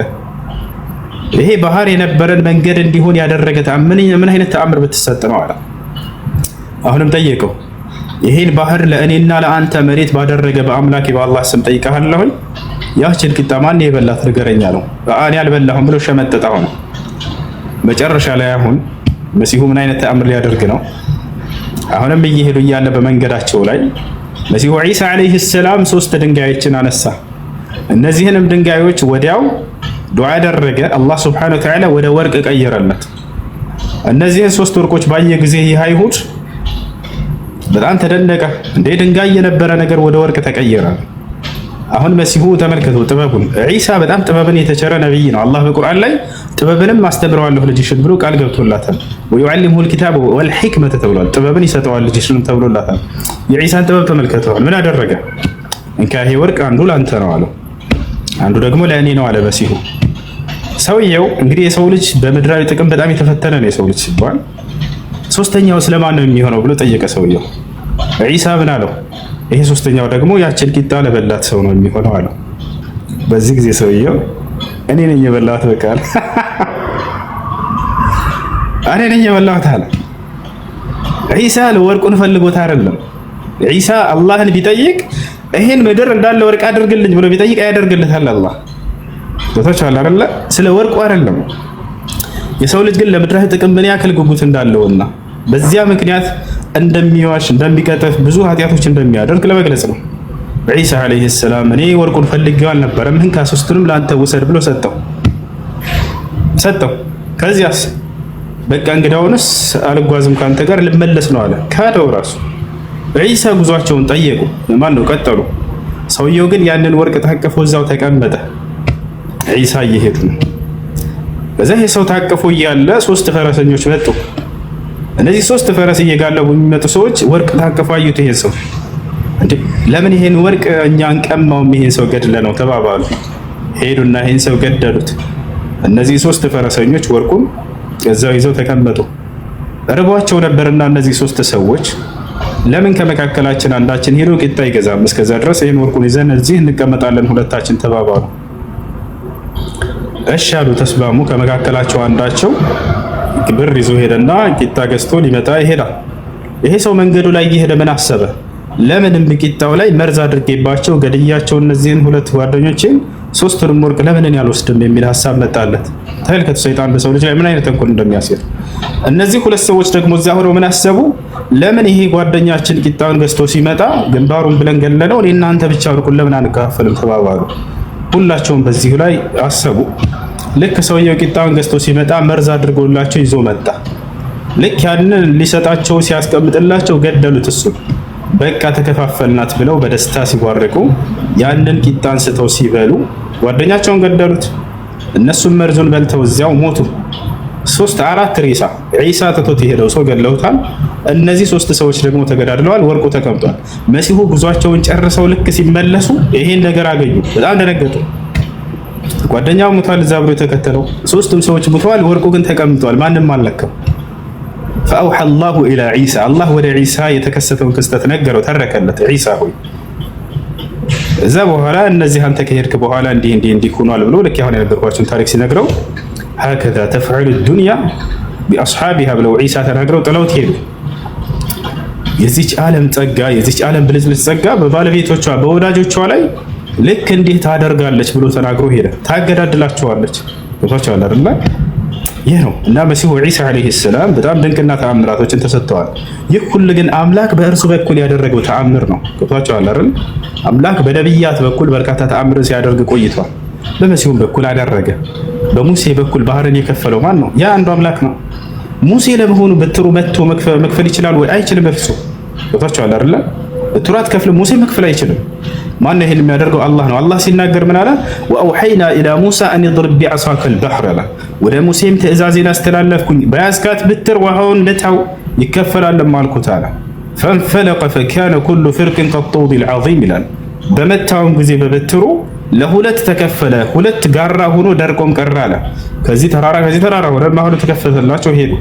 ይሄ ባህር የነበረን መንገድ እንዲሆን ያደረገ ምን አይነት ተአምር ብትሰጥ ነው አለ። አሁንም ጠየቀው። ይሄን ባህር ለእኔና ለአንተ መሬት ባደረገ በአምላኬ በአላህ ስም ጠይቀሃለሁኝ ያችን ቂጣ ማን የበላት ንገረኝ አለው። እኔ አልበላሁም ብሎ ሸመጠጠ። ሆነ መጨረሻ ላይ አሁን መሲሁ ምን አይነት ተአምር ሊያደርግ ነው? አሁንም እየሄዱ እያለ በመንገዳቸው ላይ መሲሁ ዒሳ ዓለይሂ ሰላም 3 ድንጋዮችን አነሳ። እነዚህንም ድንጋዮች ወዲያው ዱዓ አደረገ። አላህ ሱብሓነሁ ወተዓላ ወደ ወርቅ ቀየረለት። እነዚህን 3 ወርቆች ባየ ጊዜ ይህ አይሁድ በጣም ተደነቀ። እንደ ድንጋይ የነበረ ነገር ወደ ወርቅ ተቀየረ። አሁን መሲሁ ተመልከቱ ጥበቡን። ዒሳ በጣም ጥበብን የተቸረ ነብይ ነው። አላህ በቁርአን ላይ ጥበብንም አስተምረዋለሁ ልጅሽን ብሎ ቃል ገብቶላታል። ወዩዓሊሙሁል ኪታበ ወልሒክመተ ተብሏል። ጥበብን ይሰጠዋል ልጅሽን ተብሎላታል። የዒሳን ጥበብ ተመልከተዋል። ምን አደረገ? እንካ ይሄ ወርቅ አንዱ ላንተ ነው አለው፣ አንዱ ደግሞ ለእኔ ነው አለ መሲሁ። ሰውየው እንግዲህ የሰው ልጅ በምድራዊ ጥቅም በጣም የተፈተነ ነው የሰው ልጅ ሲባል፣ ሶስተኛው ስለማን ነው የሚሆነው ብሎ ጠየቀ ሰውየው። ዒሳ ምን አለው? ይሄ ሶስተኛው ደግሞ ያችን ቂጣ ለበላት ሰው ነው የሚሆነው አለው። በዚህ ጊዜ ሰውየው እኔ ነኝ የበላሁት በቃ አለ። እኔ ነኝ የበላሁት አለ። ዒሳ ወርቁን ፈልጎት አይደለም። ዒሳ አላህን ቢጠይቅ ይሄን ምድር እንዳለ ወርቅ አድርግልኝ ብሎ ቢጠይቅ ያደርግለታል አላህ። ተተቻለ አይደለ? ስለ ወርቁ አይደለም። የሰው ልጅ ግን ለምድራዊ ጥቅም ምን ያክል ጉጉት እንዳለውና በዚያ ምክንያት እንደሚዋሽ እንደሚቀጥፍ ብዙ ኃጢአቶች እንደሚያደርግ ለመግለጽ ነው። ዒሳ ዓለይሂ ሰላም እኔ ወርቁን ፈልጌው አልነበረም፣ እንካ 3ቱንም ለአንተ ውሰድ ብሎ ሰጠው። ከዚያስ በቃ እንግዳውንስ አልጓዝም ካንተ ጋር ልመለስ ነው አለ። ካደው ራሱ። ዒሳ ጉዟቸውን ጠየቁ። ማን ነው ቀጠሉ። ሰውየው ግን ያንን ወርቅ ታቅፎ እዛው ተቀመጠ። ዒሳ እየሄዱ ነው። በዛ የሰው ታቅፎ እያለ 3 ፈረሰኞች መጡ። እነዚህ 3 ፈረስ እየጋለቡ የሚመጡ ሰዎች ወርቅ ታቅፎ አዩት። ይሄን ሰው እንዴ ለምን ይሄን ወርቅ እኛ እንቀማውም? ይሄን ሰው ገድለ ነው ተባባሉ። ሄዱና ይሄን ሰው ገደሉት። እነዚህ 3 ፈረሰኞች ወርቁን እዛው ይዘው ተቀመጡ። እርቧቸው ነበርና እነዚህ 3 ሰዎች ለምን ከመካከላችን አንዳችን ሄዶ ቂጣ ይገዛም? እስከዛ ድረስ ይሄን ወርቁን ይዘን እዚህ እንቀመጣለን ሁለታችን ተባባሉ። እሺ አሉ፣ ተስማሙ። ከመካከላቸው አንዳቸው ብር ይዞ ሄደና ቂጣ ገዝቶ ሊመጣ ይሄዳል። ይሄ ሰው መንገዱ ላይ እየሄደ ምን አሰበ? ለምንም ቂጣው ላይ መርዝ አድርጌባቸው ገድያቸው እነዚህን 2 ጓደኞቼን 3ቱንም ወርቅ ለምን ያልወስድም የሚል ሐሳብ መጣለት። ተመልከቱ ሰይጣን በሰው ልጅ ላይ ምን አይነት ተንኮል እንደሚያሴር። እነዚህ 2 ሰዎች ደግሞ እዛ ሆነው ምን አሰቡ? ለምን ይሄ ጓደኛችን ቂጣውን ገዝቶ ሲመጣ ግንባሩን ብለን ገለነው፣ እኔ እናንተ ብቻ ወርቁን ለምን አንካፈልም ተባባሉ። ሁላቸውም በዚህ ላይ አሰቡ። ልክ ሰውየው ቂጣውን ገዝቶ ሲመጣ መርዝ አድርጎላቸው ይዞ መጣ። ልክ ያንን ሊሰጣቸው ሲያስቀምጥላቸው ገደሉት እሱን። በቃ ተከፋፈልናት ብለው በደስታ ሲጓርቁ ያንን ቂጣ አንስተው ሲበሉ ጓደኛቸውን ገደሉት። እነሱም መርዙን በልተው እዚያው ሞቱ። 3-4 ሬሳ ዒሳ ትቶት የሄደው ሰው ገድለውታል። እነዚህ 3 ሰዎች ደግሞ ተገዳድለዋል። ወርቁ ተቀምጧል። መሲሁ ጉዟቸውን ጨርሰው ልክ ሲመለሱ ይሄን ነገር አገኙ። በጣም ደነገጡ። ጓደኛው ሙቷል፣ እዛ ብሎ የተከተለው 3ቱም ሰዎች ሙተዋል። ወርቁ ግን ተቀምጧል። ማንም አልነካው። فأوحى الله إلى عيسى الله ወደ ዒሳ የተከሰተውን ክስተት ነገረው፣ ተረከለት። ዒሳ ሆይ እዛ በኋላ እነዚህ አንተ ከሄድክ በኋላ እንዲህ ሆኗል ብሎ ልክ አሁን የነገርኳችሁን ታሪክ ሲነግረው هكذا تفعل الدنيا بأصحابها ብለው ዒሳ ተናግረው ጥለውት ሄዱ። የዚች ዓለም ጸጋ የዚች ዓለም ብልጭልጭ ጸጋ በባለቤቶቿ በወዳጆቿ ላይ ልክ እንዲህ ታደርጋለች ብሎ ተናግሮ ሄደ። ታገዳድላቸዋለች። ቦታቸዋል አይደል? ይህ ነው እና መሲሁ ዒሳ ዓለይሂ ሰላም በጣም ድንቅና ተአምራቶችን ተሰጥተዋል። ይህ ሁሉ ግን አምላክ በእርሱ በኩል ያደረገው ተአምር ነው። ቦታቸዋል አይደል? አምላክ በነብያት በኩል በርካታ ተአምር ሲያደርግ ቆይቷል። በመሲሁም በኩል አደረገ። በሙሴ በኩል ባህርን የከፈለው ማን ነው? ያ አንዱ አምላክ ነው። ሙሴ ለመሆኑ በትሩ መጥቶ መክፈል ይችላል ወይ? አይችልም። በፍጹም ቦታቸዋል አይደል? በትሩ አትከፍልም። ሙሴ መክፈል አይችልም። ማን ይሄን የሚያደርገው? አላህ ነው። አላህ ሲናገር ምን አለ? ወአውሐይና ኢላ ሙሳ አን ይድሪብ ቢዐሳከል በሕረ አለ። ወደ ሙሴም ትእዛዜን አስተላለፍኩኝ፣ በያዝካት ብትር ውሃውን ልታው ይከፈላል አልኩት አለ። ፈንፈለቀ ፈካነ ኩሉ ፍርቅን ከጡዲል ዐዚም ይላል። በመታውም ጊዜ በበትሩ ለሁለት ተከፈለ፣ 2 ጋራ ሆኖ ደርቆም ቀረ አለ። ከዚህ ተራራ ወደ ማሁሉ ተከፈተላቸው ሄዱ።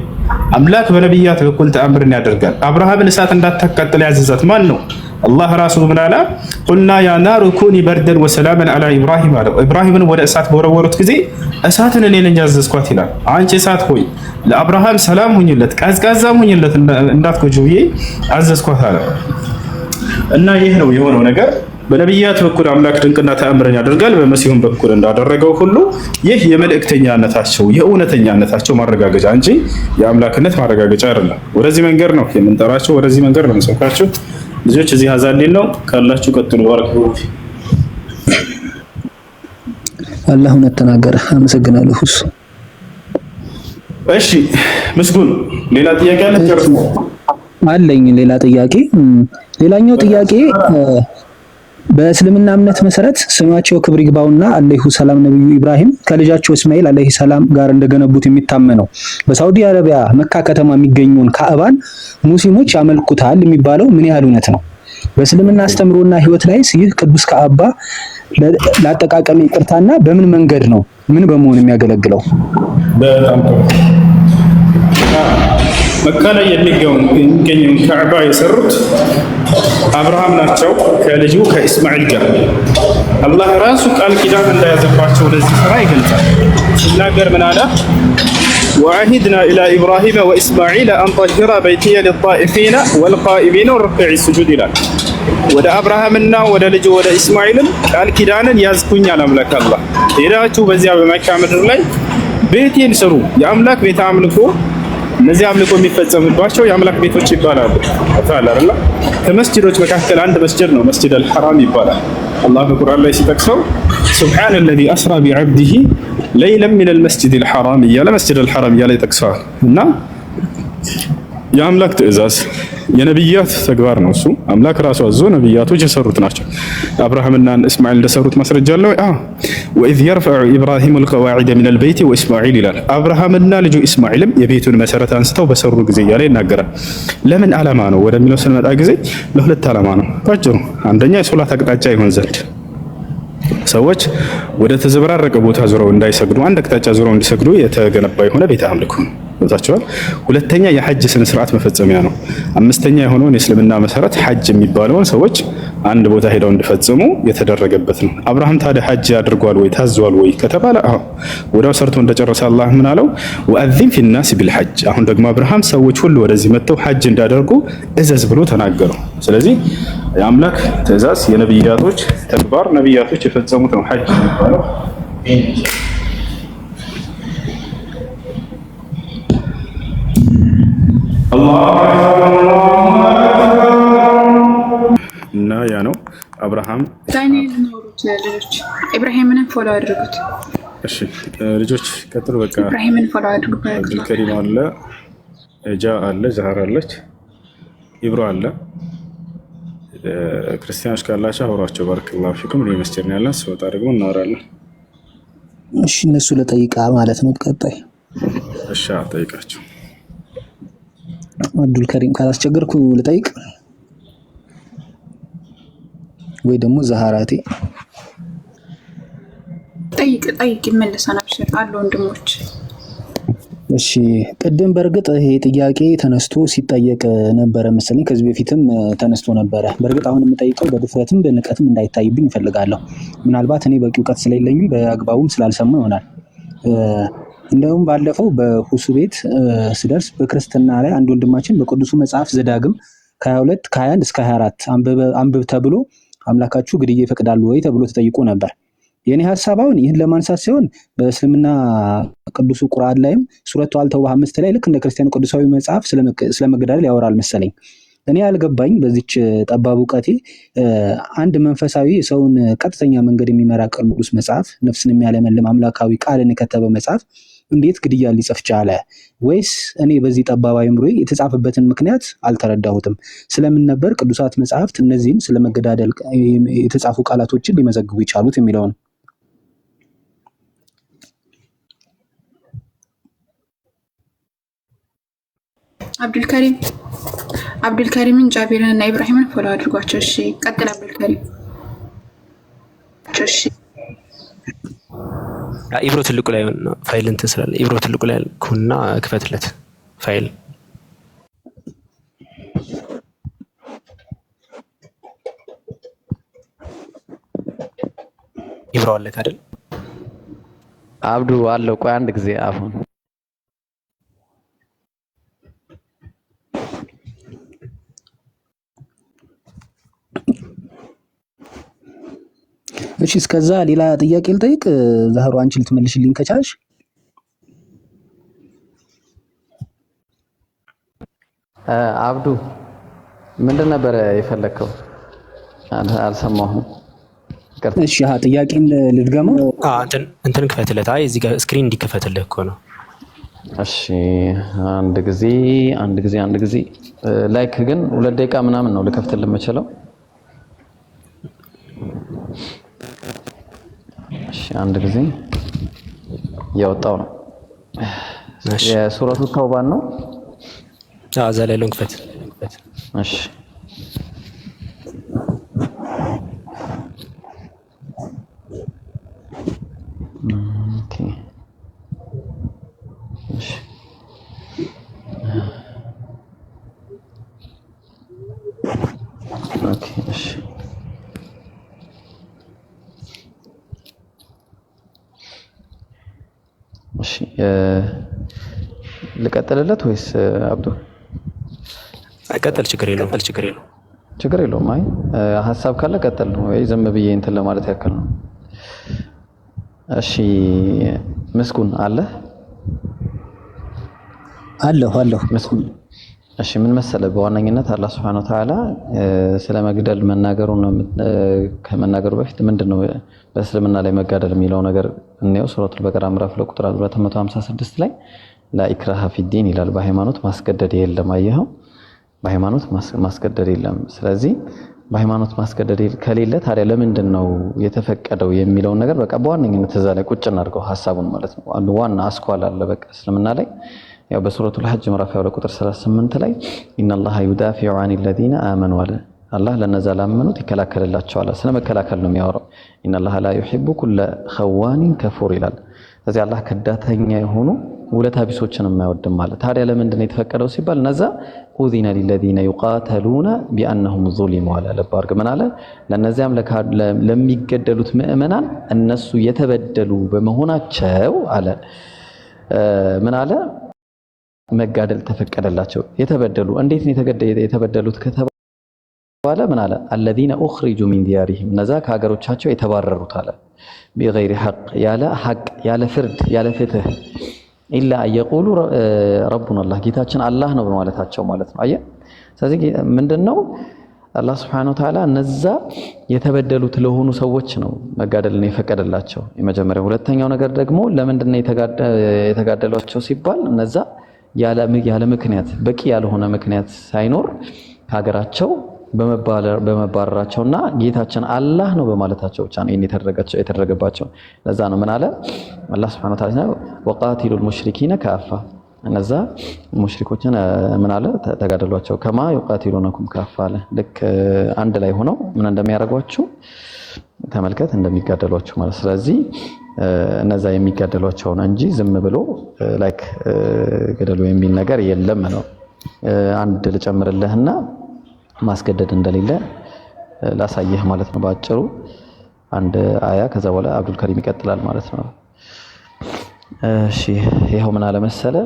አምላክ በነብያት በኩል ተአምርን ያደርጋል። አብርሃምን እሳት እንዳታቃጥል ያዘዛት ማን ነው? አላህ ራሱ ምን አለ? ቁልና ያ ናሩ ኩኒ በርደን ወሰላመን አላ ኢብራሂም አለ። ኢብራሂምን ወደ እሳት በወረወሩት ጊዜ እሳትን እኔ ነኝ ያዘዝኳት ይላል። አንቺ እሳት ሆይ ለአብርሃም ሰላም ሁኝለት፣ ቀዝቃዛም ሁኝለት እንዳትጎጂው አዘዝኳት አለ። እና ይህ ነው የሆነው ነገር። በነቢያት በኩል አምላክ ድንቅና ተአምርን ያደርጋል፣ በመሲሁም በኩል እንዳደረገው ሁሉ ይህ የመልእክተኛነታቸው የእውነተኛነታቸው ማረጋገጫ እንጂ የአምላክነት ማረጋገጫ አይደለም። ወደዚህ መንገድ ነው የምንጠራቸው፣ ወደዚህ መንገድ ነው የምንሰብካቸው። ልጆች እዚህ ሀዛሌን ነው ካላችሁ ቀጥሉ። ባረክ አላህ እውነት ተናገረ። አመሰግናለሁ። እሺ ምስጉን ሌላ ጥያቄ አለ? ጨርስ አለኝ ሌላ ጥያቄ። ሌላኛው ጥያቄ በእስልምና እምነት መሰረት ስማቸው ክብር ይግባውና አለይሁ ሰላም ነብዩ ኢብራሂም ከልጃቸው እስማኤል አለይሂ ሰላም ጋር እንደገነቡት የሚታመነው በሳውዲ አረቢያ መካ ከተማ የሚገኘውን ካዕባን ሙስሊሞች ያመልኩታል የሚባለው ምን ያህል እውነት ነው? በእስልምና አስተምሮና ህይወት ላይ ይህ ቅዱስ ካዕባ ለአጠቃቀም ይቅርታና በምን መንገድ ነው ምን በመሆን የሚያገለግለው? በጣም ጥሩ። መካ ላይ የሚገኘውን ካዕባ የሰሩት አብርሃም ናቸው ከልጁ ከኢስማኤል ጋር። አላህ ራሱ ቃል ኪዳን እንደያዘባቸው ለዚህ ስራ ይገልጻል። ሲናገር ምን አለ? ወዐሂድና ኢላ ኢብራሂመ ወኢስማዒል አን ጠሂራ በይቲየ ሊጣኢፊነ ወልቃኢሚነ ወሩክዕ ሱጁድ ይላል። ወደ አብርሃምና ወደ ልጁ ወደ ኢስማኤልም ቃል ኪዳንን ያዝኩኛል አምላክ አላህ። ሄዳችሁ በዚያ በመካ ምድር ላይ ቤቴን ስሩ፣ የአምላክ ቤተ አምልኮ እነዚህ አምልኮ የሚፈጸምባቸው የአምላክ ቤቶች ይባላሉ። ታላላ ከመስጂዶች መካከል አንድ መስጂድ ነው፣ መስጂድ አልሐራም ይባላል። አላህ በቁርአን ላይ ሲጠቅሰው ሱብሃነ አለዚ አስራ ቢዐብዲሂ ለይለን ሚነል መስጂዲል ሐራም እያለ መስጂድ አልሐራም እያለ ይጠቅሰዋል። እና የአምላክ ትእዛዝ የነብያት ተግባር ነው። እሱ አምላክ ራሱ አዞ ነብያቶች የሰሩት ናቸው። አብርሃምና እስማኤል እንደሰሩት ማስረጃ አለ ወይ? ወኢዝ የርፈዑ ኢብራሂሙ አልቀዋዒደ ሚነል በይቲ ወኢስማዒል ይላል። አብርሃምና ልጁ ኢስማኤልም የቤቱን መሰረት አንስተው በሰሩ ጊዜ እያለ ይናገራል። ለምን ዓላማ ነው ወደሚለው ስንመጣ ጊዜ ለሁለት ዓላማ ነው ባጭሩ። አንደኛ የሶላት አቅጣጫ ይሆን ዘንድ ሰዎች ወደ ተዘበራረቀ ቦታ ዙረው እንዳይሰግዱ አንድ አቅጣጫ ዙረው እንዲሰግዱ የተገነባ የሆነ ቤተ አምልኮ ነው። ወጣቸዋል። ሁለተኛ የሐጅ ስነ ስርዓት መፈጸሚያ ነው። አምስተኛ የሆነውን የእስልምና መሰረት ሐጅ የሚባለውን ሰዎች አንድ ቦታ ሄደው እንዲፈጽሙ የተደረገበት ነው። አብርሃም ታዲያ ሐጅ አድርጓል ወይ ታዟል ወይ ከተባለ አዎ፣ ወዲያው ሰርቶ እንደጨረሰ አላህ ምን አለው? ወአዚን ፊናስ ቢልሐጅ። አሁን ደግሞ አብርሃም ሰዎች ሁሉ ወደዚህ መጥተው ሐጅ እንዳደርጉ እዘዝ ብሎ ተናገረው። ስለዚህ የአምላክ ትእዛዝ የነብያቶች ተግባር ነብያቶች የፈጸሙት ነው ሐጅ የሚባለው። እና ያ ነው አብርሃም ኢብራሂምን ፎሎ አድርጉት። እሺ ልጆች ቀጥሉ። በቃ ኢብራሂምን ፎሎ አድርጉት። አብዱልከሪም አለ፣ ጃ አለ፣ ዛህራ አለች፣ ኢብሮ አለ። ክርስቲያኖች ካላቸው አውሯቸው። ባረከላሁ ፊኩም። እኔ መስጂድ ነው ያለን፣ ስወጣ ደግሞ እናወራለን። እሺ እነሱ ለጠይቃ ማለት ነው። ቀጣይ እሺ ጠይቃቸው። አብዱልከሪም ካላስቸገርኩ ልጠይቅ ወይ ደግሞ ዛሃራቴ? ጠይቅ ይመለሳል። አብሽር አሉ ወንድሞች። እሺ ቅድም በእርግጥ ይሄ ጥያቄ ተነስቶ ሲጠየቅ ነበረ መሰለኝ፣ ከዚህ በፊትም ተነስቶ ነበረ። በእርግጥ አሁን የምጠይቀው በድፍረትም በንቀትም እንዳይታይብኝ እፈልጋለሁ። ምናልባት እኔ በቂ እውቀት ስለሌለኝም በአግባቡም ስላልሰማ ይሆናል። እንደውም ባለፈው በሁሱ ቤት ስደርስ በክርስትና ላይ አንድ ወንድማችን በቅዱሱ መጽሐፍ ዘዳግም ከ22 ከ21 እስከ 24 አንብብ ተብሎ አምላካችሁ ግድያ ይፈቅዳሉ ወይ ተብሎ ተጠይቆ ነበር። የኔ ሐሳብ አሁን ይህን ለማንሳት ሲሆን በእስልምና ቅዱሱ ቁርአን ላይም ሱረቱ አልተውባ 5 ላይ ልክ እንደ ክርስቲያኑ ቅዱሳዊ መጽሐፍ ስለመገዳደል ያወራል መሰለኝ። እኔ ያልገባኝ በዚች ጠባብ እውቀቴ አንድ መንፈሳዊ ሰውን ቀጥተኛ መንገድ የሚመራ ቅዱስ መጽሐፍ ነፍስን የሚያለመልም አምላካዊ ቃልን የከተበ መጽሐፍ እንዴት ግድያ ሊጽፍ ቻለ? ወይስ እኔ በዚህ ጠባብ አእምሮዬ የተጻፈበትን ምክንያት አልተረዳሁትም? ስለምን ነበር ቅዱሳት መጽሐፍት እነዚህን ስለመገዳደል የተጻፉ ቃላቶችን ሊመዘግቡ የቻሉት የሚለው ነው። አብዱልከሪምን ጃቢርን እና ኢብራሂምን ፎሎ አድርጓቸው። እሺ ቀጥል አብዱልከሪም። እሺ ኢብሮ ትልቁ ላይ ፋይል እንትን ስላለ ኢብሮ ትልቁ ላይ ኩና ክፈትለት ፋይል። ኢብሮ አለ አይደል? አብዱ አለው። ቆይ አንድ ጊዜ አሁን እሺ እስከዛ ሌላ ጥያቄ ልጠይቅ ዛህሩ አንቺ ልትመልሽልኝ ከቻልሽ አብዱ ምንድን ነበር የፈለከው? አልሰማሁም። እሺ ጥያቄን ልድገመው። እንትን ክፈትለት። አይ እዚህ ጋር ስክሪን እንዲከፈትልህ እኮ ነው። እሺ አንድ ጊዜ ላይክ ግን 2 ደቂቃ ምናምን ነው ልከፍትልህ የምችለው። እሺ አንድ ጊዜ ያወጣው ነው የሱረቱ ተውባን ነው። እዛ ላይ ያለውን ክፈት። እሺ ኦኬ እሺ ኦኬ እሺ እሺ ልቀጥልለት ወይስ አብዱ? ቀጥል። ችግር የለውም። አይ ሐሳብ ካለ ቀጥል ነው ወይ ዝም ብዬ እንትን ለማለት ያክል ነው። እሺ ምስጉን አለ ምስጉን። እሺ ምን መሰለህ በዋነኝነት አላህ Subhanahu Wa Ta'ala ስለ መግደል መናገሩን ከመናገሩ በፊት ምንድነው በእስልምና ላይ መጋደል የሚለው ነገር እንየው። ሱረቱል በቀራ ምዕራፍ ቁጥር 256 ላይ ላኢክራሃ ፊዲን ይላል። በሃይማኖት ማስገደድ የለም። አየኸው፣ በሃይማኖት ማስገደድ የለም። ስለዚህ በሃይማኖት ማስገደድ ከሌለ ታዲያ ለምንድን ነው የተፈቀደው የሚለውን ነገር በቃ በዋነኝነት እዛ ላይ ቁጭ እናድርገው ሐሳቡን ማለት ነው። ዋና አስኳል አለ በቃ እስልምና ላይ ያው በሱረቱል ሐጅ ምዕራፍ 2 ቁጥር 38 ላይ ኢነላሃ ዩዳፊዑ ዐኒል ለዚነ አመኑ አለ። አላህ ለነዛ ላመኑት ይከላከልላቸዋል። ስለመከላከል ነው የሚያወራው። ኢነላሃ ላ ዩሂቡ ኩለ ኸዋኒን ከፉር ይላል። ስለዚህ አላህ ከዳተኛ የሆኑ ውለታ ቢሶችን የማይወድም ማለት። ታዲያ ለምንድን ነው የተፈቀደው ሲባል እነዛ ኡዚነ ሊለዚነ ዩቃተሉነ ቢአንሁም ዙሊሙ አለ። ልብ አድርግ ምን አለ? ለነዚያም ለሚገደሉት ምእመናን እነሱ የተበደሉ በመሆናቸው አለ ምን አለ መጋደል ተፈቀደላቸው። የተበደሉ እንዴት ነው የተበደሉት ከተባለ ምን አለ? አለዚነ ኡኽሪጁ ሚን ዲያሪሂም እነዛ ከሀገሮቻቸው የተባረሩት አለ ቢገይሪ ሐቅ ያለ ሐቅ ያለ ፍርድ ያለ ፍትህ ኢላ አየቁሉ ረቡና አላህ ጌታችን አላህ ነው በማለታቸው ማለት ነው። አየህ ስለዚህ ምንድነው አላህ Subhanahu Wa Ta'ala እነዛ የተበደሉት ለሆኑ ሰዎች ነው መጋደልን የፈቀደላቸው የመጀመሪያው። ሁለተኛው ነገር ደግሞ ለምንድን ነው የተጋደሏቸው ሲባል እነዛ ያለ ምክንያት በቂ ያልሆነ ምክንያት ሳይኖር ከሀገራቸው በመባረራቸውና ጌታችን አላህ ነው በማለታቸው ብቻ ነው የተደረገባቸው። ለዛ ነው ምን አለ አላህ Subhanahu Wa Ta'ala ወቃቲሉል ሙሽሪኪነ ካፋ እነዛ ሙሽሪኮችን ምን አለ ተጋደሏቸው ከማ ይቃቲሉነኩም ካፋ አለ። ልክ አንድ ላይ ሆነው ምን እንደሚያደርጓችሁ ተመልከት እንደሚጋደሏችሁ ማለት። ስለዚህ እነዛ የሚጋደሏቸው ነው እንጂ ዝም ብሎ ላይክ ገደሉ የሚል ነገር የለም ነው። አንድ ልጨምርልህና ማስገደድ እንደሌለ ላሳየህ ማለት ነው ባጭሩ። አንድ አያ ከዛ በኋላ አብዱል ከሪም ይቀጥላል ማለት ነው። እሺ ይሄው ምን አለ መሰለ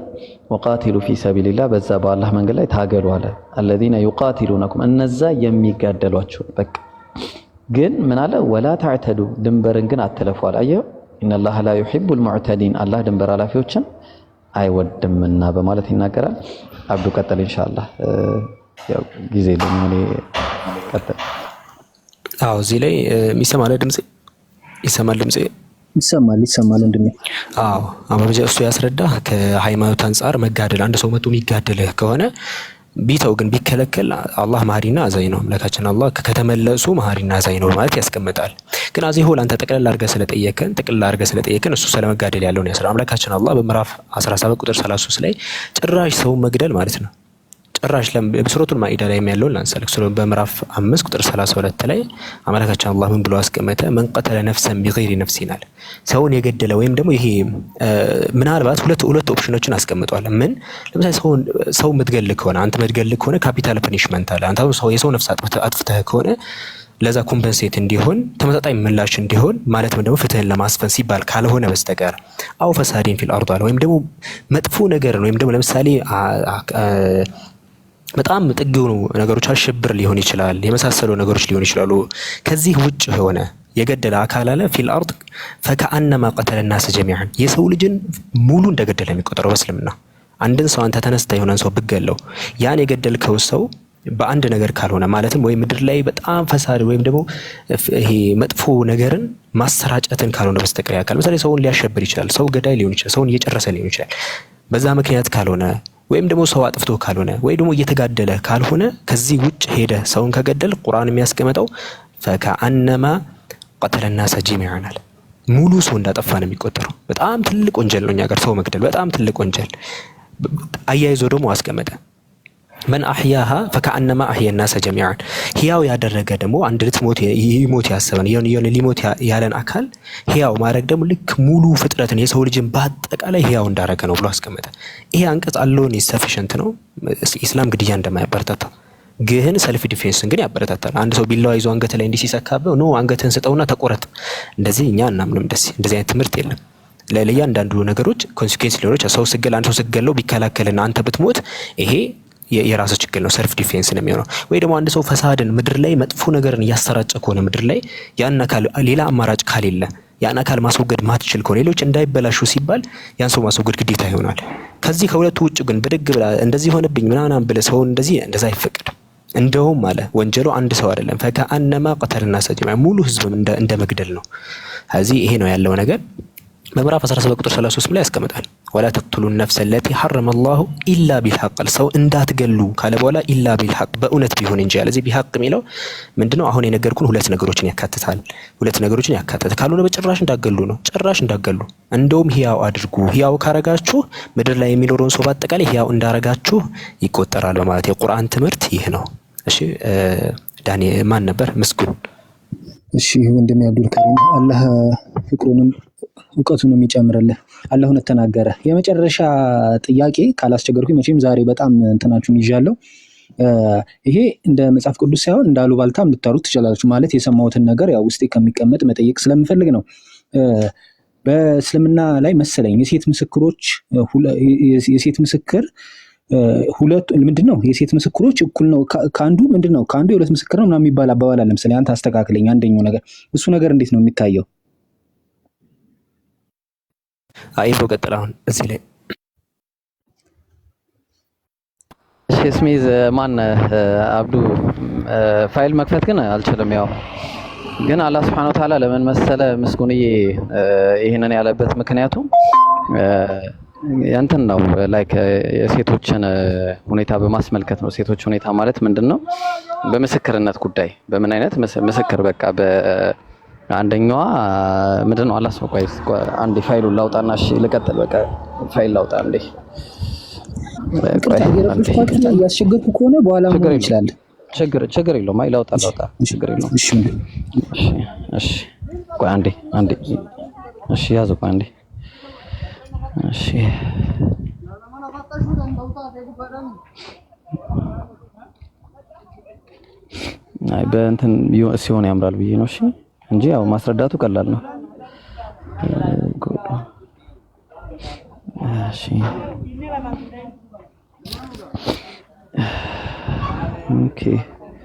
ወቃቲሉ ፊ ሰቢልላህ በዛ በአላህ መንገድ ላይ ታገሉ አለ። الذين يقاتلونكم እነዛ የሚጋደሏችሁ በቃ ግን ምን አለ ወላ ተዕተዱ ድንበርን ግን አትለፉ አለ። አየው ኢነላህ ላ ዩሂቡል ሙዕተዲን አላህ ድንበር አላፊዎችን አይወድምና በማለት ይናገራል። አብዱ ቀጥል ኢንሻአላህ። ያው ጊዜ ለምን ቀጥል። አዎ እዚህ ላይ የሚሰማል ድምጽ ይሰማል እንደምን? አዎ አማርኛ እሱ ያስረዳ ከሃይማኖት አንፃር መጋደል አንድ ሰው መጥቶ የሚጋደልህ ከሆነ ቢተው ግን ቢከለከል አላህ መሐሪና አዛኝ ነው። አምላካችን አላህ ከተመለሱ መሐሪና አዛኝ ነው ማለት ያስቀምጣል። ግን አዚ ሆል አንተ ጠቅለል አድርገህ ስለጠየቀን እሱ ስለመጋደል ያለውን ያስራ አምላካችን አላህ በምዕራፍ 17 ቁጥር 33 ላይ ጭራሽ ሰው መግደል ማለት ነው። ጭራሽ በሱረቱል ማኢዳ ላይ ያለውን ላንሳለክ። በምዕራፍ 5 ቁጥር 32 ላይ አምላካችን አላህ ምን ብሎ አስቀመጠ? መን ቀተለ ነፍሰን ቢገይሪ ነፍሲን አለ። ሰውን የገደለ ወይም ደግሞ ይሄ ምናልባት ሁለት ኦፕሽኖችን አስቀምጧል። ምን ለምሳሌ ሰው ምትገል ከሆነ አንተ ምትገል ከሆነ ካፒታል ፐኒሽመንት አለ። አንተ የሰው ነፍስ አጥፍተህ ከሆነ ለዛ ኮምፐንሴት እንዲሆን ተመጣጣኝ ምላሽ እንዲሆን ማለት ደግሞ ፍትህን ለማስፈን ሲባል ካልሆነ በስተቀር አው ፈሳዲን ፊል አርድ አለ ወይም ደግሞ መጥፎ ነገር ወይም ደግሞ ለምሳሌ በጣም ጥግ የሆኑ ነገሮች አሽብር ሊሆን ይችላል፣ የመሳሰሉ ነገሮች ሊሆን ይችላሉ። ከዚህ ውጭ ሆነ የገደለ አካል አለ ፊል አርድ ፈከአነማ ቀተለ الناس جميعا የሰው ልጅን ሙሉ እንደገደለ የሚቆጠረው በእስልምና አንድን ሰው አንተ ተነስተህ የሆነን ሰው ብገለው ያን የገደልከው ሰው በአንድ ነገር ካልሆነ ማለትም ወይ ምድር ላይ በጣም ፈሳድ ወይም ደግሞ ይሄ መጥፎ ነገርን ማሰራጨትን ካልሆነ በስተቀር ያካል ለምሳሌ ሰውን ሊያሸብር ይችላል ሰው ገዳይ ሊሆን ይችላል ሰውን እየጨረሰ ሊሆን ይችላል በዛ ምክንያት ካልሆነ ወይም ደግሞ ሰው አጥፍቶ ካልሆነ ወይ ደግሞ እየተጋደለ ካልሆነ ከዚህ ውጭ ሄደ ሰውን ከገደል ቁርአን የሚያስቀምጠው ፈከአነማ ቀተለ الناس جميعا ሙሉ ሰው እንዳጠፋ ነው የሚቆጠረው በጣም ትልቅ ወንጀል ነው እኛ ጋር ሰው መግደል በጣም ትልቅ ወንጀል አያይዞ ደግሞ አስቀመጠ من احياها فكانما احيا الناس جميعا ህያው ያደረገ ደግሞ አንድ ልትሞት ይሞት ያሰበን የሆነ ሊሞት ያለን አካል ህያው ማድረግ ደግሞ ልክ ሙሉ ፍጥረትን የሰው ልጅን በአጠቃላይ ህያው እንዳረገ ነው ብሎ አስቀመጠ ይሄ አንቀጽ አለውን ሰፊሽንት ነው ኢስላም ግድያ እንደማያበረታታ ግን ሰልፍ ዲፌንስን ግን ያበረታታል አንድ ሰው ቢላዋ ይዞ አንገት ላይ እንዲሲሰካበው ነው አንገትን ስጠውና ተቆረጥ እንደዚህ እኛ እናምንም እንደዚህ አይነት ትምህርት የለም ለእያንዳንዱ ነገሮች ኮንሲኩዌንስ ሊኖሮች ሰው ስገል አንድ ሰው ስገለው ቢከላከልና አንተ ብትሞት ይሄ የራሱ ችግር ነው ሰልፍ ዲፌንስ ነው የሚሆነው ወይ ደግሞ አንድ ሰው ፈሳድን ምድር ላይ መጥፎ ነገርን ያሰራጨ ከሆነ ምድር ላይ ያን አካል ሌላ አማራጭ ካሌለ ያን አካል ማስወገድ ማትችል ከሆነ ሌሎች እንዳይበላሹ ሲባል ያን ሰው ማስወገድ ግዴታ ይሆናል ከዚህ ከሁለቱ ውጭ ግን ብድግ ብላ እንደዚህ ሆነብኝ ምናምን ብለ ሰው እንደዛ አይፈቀድም እንደውም አለ ወንጀሉ አንድ ሰው አይደለም ፈከአነማ ቀተለ الناس جميعا ሙሉ ህዝብ እንደ መግደል ነው ስለዚህ ይሄ ነው ያለው ነገር በምዕራፍ 17 ቁጥር 33 ላይ ያስቀምጣል ወላ ተቅቱሉ النفس التي حرم الله الا بالحق ሰው እንዳትገሉ ካለ በኋላ ኢላ ቢልሐቅ በእውነት ቢሆን እንጂ ያለዚህ ቢሐቅ የሚለው ምንድነው አሁን የነገርኩን ሁለት ነገሮችን ያካትታል ካልሆነ በጭራሽ እንዳትገሉ ነው ጭራሽ እንዳትገሉ እንደውም ህያው አድርጉ ህያው ካረጋችሁ ምድር ላይ የሚኖረውን ሰው በአጠቃላይ ህያው እንዳረጋችሁ ይቆጠራል በማለት የቁርአን ትምህርት ይህ ነው እሺ ዳኒ ማን ነበር ምስጉን እሺ ወንድም ያብዱል ከሪም አላህ ፍቅሩንም እውቀቱንም ይጨምርልህ አላህ ሆነ ተናገረ የመጨረሻ ጥያቄ ካላስቸገርኩኝ መቼም ዛሬ በጣም እንትናችሁን ይዣለሁ ይሄ እንደ መጽሐፍ ቅዱስ ሳይሆን እንዳሉ ባልታም ልታሩት ትችላላችሁ ማለት የሰማሁትን ነገር ያው ውስጤ ከሚቀመጥ መጠየቅ ስለምፈልግ ነው በእስልምና ላይ መሰለኝ የሴት ምስክር ሁለት ምንድነው የሴት ምስክሮች እኩል ነው ካንዱ ምንድነው ካንዱ የሁለት ምስክር ነው ምናምን የሚባል አባባል አለ ለምሳሌ አንተ አስተካክለኝ አንደኛው ነገር እሱ ነገር እንዴት ነው የሚታየው አይፎ ቀጥላውን እዚህ ላይ ስሚዝ ማን አብዱ ፋይል መክፈት ግን አልችልም ያው ግን አላህ Subhanahu Wa Ta'ala ለምን መሰለ ምስጉንዬ ይሄንን ያለበት ምክንያቱ እንትን ነው ላይክ የሴቶችን ሁኔታ በማስመልከት ነው ሴቶች ሁኔታ ማለት ምንድነው በምስክርነት ጉዳይ በምን አይነት ምስክር በቃ አንደኛዋ ምንድነው አላህ ስብሐ አንድ ፋይሉን ላውጣና እሺ ልቀጥል በቃ ፋይል ላውጣ እንዴ ያስቸገርኩ ከሆነ በኋላ ምን ይችላል ችግር የለውም አይ ላውጣ ችግር የለውም እሺ ቆይ አንዴ እሺ ያዘው ቆይ አንዴ እሺ አይ በእንትን ሲሆን ያምራል ብዬ ነው እሺ እንጂ ያው ማስረዳቱ ቀላል ነው እሺ ኦኬ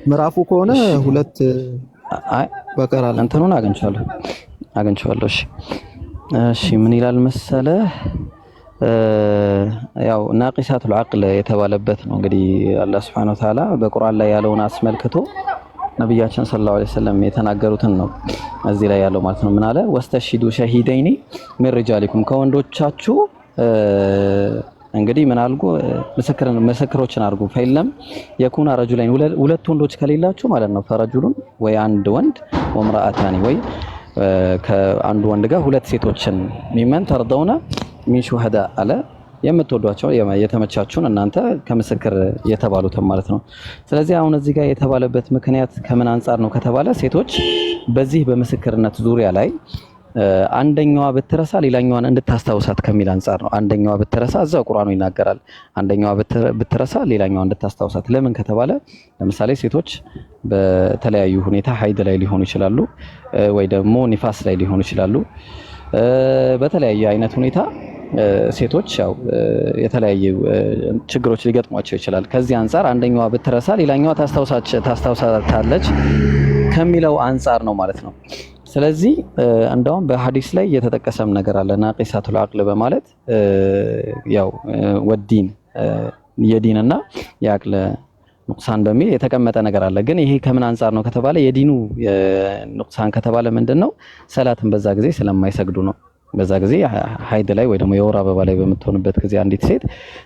ምዕራፉ ከሆነ ሁለት አይ በቀራል እንትኑን አግኝቼዋለሁ እሺ ምን ይላል መሰለ ያው ናቂሳቱል አቅል የተባለበት ነው እንግዲህ አላህ Subhanahu Wa Ta'ala በቁርአን ላይ ያለውን አስመልክቶ ነብያችን ሰለላሁ ዐለይሂ ወሰለም የተናገሩትን ነው እዚህ ላይ ያለው ማለት ነው ምን አለ ወስተሽሂዱ ሸሂደይኒ ሚን ሪጃሊኩም ከወንዶቻችሁ እንግዲህ ምን አልኩ ምስክሮችን አድርጉ ፈይለም የኩና ረጁላይን ሁለት ወንዶች ከሌላችሁ ማለት ነው ፈረጁሉን ወይ አንድ ወንድ ወምራአታኒ ወይ ከአንድ ወንድ ጋር ሁለት ሴቶችን ሚመን ተርደውና ሚን ሹሃዳ አለ የምትወዷቸው የተመቻቹን እናንተ ከምስክር የተባሉትን ማለት ነው ስለዚህ አሁን እዚህ ጋር የተባለበት ምክንያት ከምን አንፃር ነው ከተባለ ሴቶች በዚህ በምስክርነት ዙሪያ ላይ አንደኛዋ ብትረሳ ሌላኛዋን እንድታስታውሳት ከሚል አንፃር ነው አንደኛዋ ብትረሳ እዛው ቁርአኑ ይናገራል አንደኛዋ ብትረሳ ሌላኛዋ እንድታስታውሳት ለምን ከተባለ ለምሳሌ ሴቶች በተለያዩ ሁኔታ ሀይድ ላይ ሊሆኑ ይችላሉ ወይ ደግሞ ኒፋስ ላይ ሊሆኑ ይችላሉ በተለያየ አይነት ሁኔታ ሴቶች ያው የተለያየ ችግሮች ሊገጥሟቸው ይችላል ከዚህ አንፃር አንደኛዋ ብትረሳ ሌላኛዋ ታስታውሳታለች ከሚለው አንፃር ነው ማለት ነው ስለዚህ እንደውም በሐዲስ ላይ የተጠቀሰም ነገር አለ ናቂሳቱል አቅል በማለት ያው ወዲን የዲንና የአቅል ንቁሳን በሚል የተቀመጠ ነገር አለ። ግን ይሄ ከምን አንፃር ነው ከተባለ የዲኑ ንቁሳን ከተባለ ምንድነው ሰላትን በዛ ጊዜ ስለማይሰግዱ ነው። በዛ ጊዜ ሀይድ ላይ ወይ ደግሞ የወር አበባ ላይ በምትሆንበት ጊዜ አንዲት ሴት